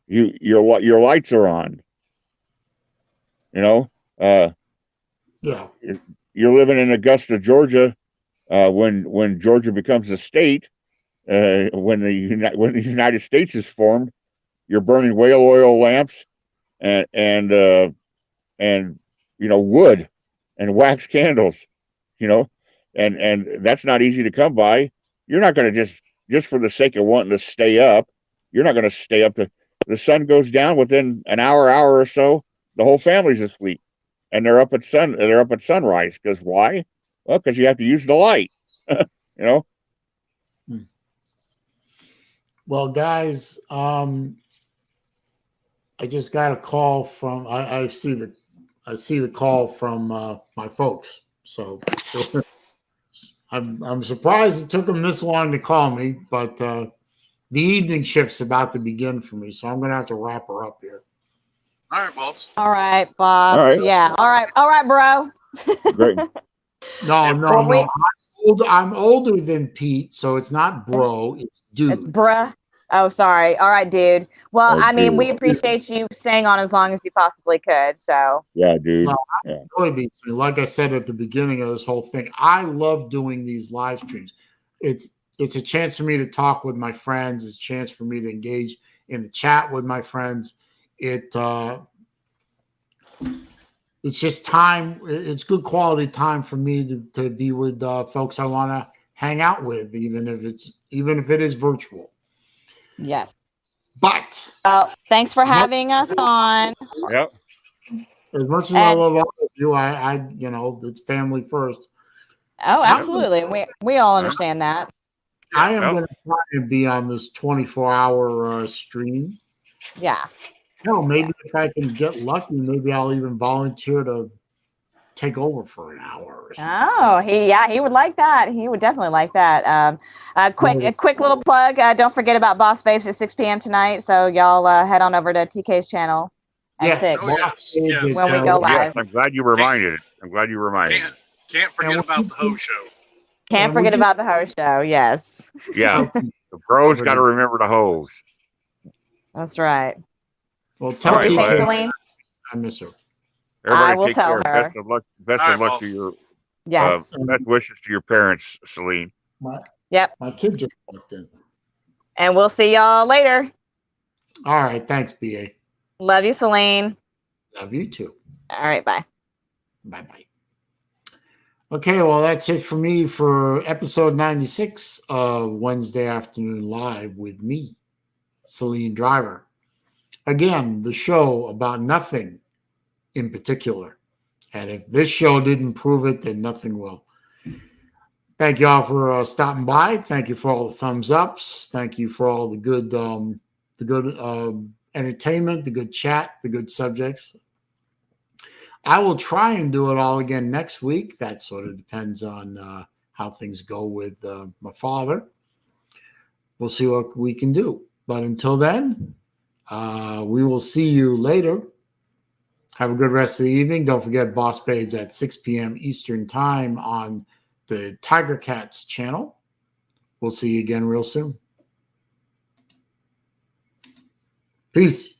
Your lights are on. You know, Yeah. you're living in Augusta, Georgia. When Georgia becomes a state, when the United States is formed, you're burning whale oil lamps and you know, wood and wax candles, you know, and that's not easy to come by. You're not going to just for the sake of wanting to stay up. You're not going to stay up to the sun goes down within an hour or so. The whole family's asleep, and they're up at sunrise. Because why? Well, because you have to use the light. You know. Well, guys, I just got a call from. I see the call from my folks. So I'm surprised it took them this long to call me, but the evening shift's about to begin for me, so I'm gonna have to wrap her up here. All right, boss. All right, boss. All right. Yeah. All right, bro. Great. No. I'm older than Pete, so it's not bro, it's dude. It's bruh. Oh, sorry. All right, dude. Well, Oh, I mean, dude. we appreciate you staying on as long as you possibly could. So Yeah, dude. Well, Yeah. Enjoy these things. Like I said at the beginning of this whole thing, I love doing these live streams. It's a chance for me to talk with my friends. It's a chance for me to engage in the chat with my friends. It's just time. It's good quality time for me to be with folks I want to hang out with, even if it is virtual. yes. But Thanks for having us on. Yep. as much as I love all of you, I you know, it's family first. Oh, absolutely. We all understand that. I am going to try and be on this 24-hour stream. Yeah. Hell, maybe if I can get lucky, maybe I'll even volunteer to take over for an hour or something. Oh, he would like that. He would definitely like that. A quick little plug. Don't forget about Boss Babes at 6 p.m. tonight. So y'all head on over to TK's channel at 6 yes. when we go live. Yes, I'm glad you reminded it. Can't forget about the Ho Show. Can't forget about the host show. Yes. Yeah, the pros got to remember the hoes. That's right. Well, tell All right, TK Celine. I miss her. Everybody I will take tell care. her. Best All of right, luck to your Yes. best wishes to your parents, Celine. Yep. My kid just walked in. And we'll see y'all later. All right. Thanks, BA. Love you, Celine. Love you too. All right. Bye. Bye-bye. Okay, well, that's it for me for episode 96 of Wednesday Afternoon Live with me, SaleenDriver. Again, the show about nothing in particular. And if this show didn't prove it, then nothing will. Thank you all for stopping by. Thank you for all the thumbs ups. Thank you for all the good entertainment, the good chat, the good subjects. I will try and do it all again next week. That sort of depends on how things go with my father. We'll see what we can do. But until then, we will see you later. Have a good rest of the evening. Don't forget Boss Babes at 6 p.m. Eastern Time on the Tiger Cats channel. We'll see you again real soon. Peace.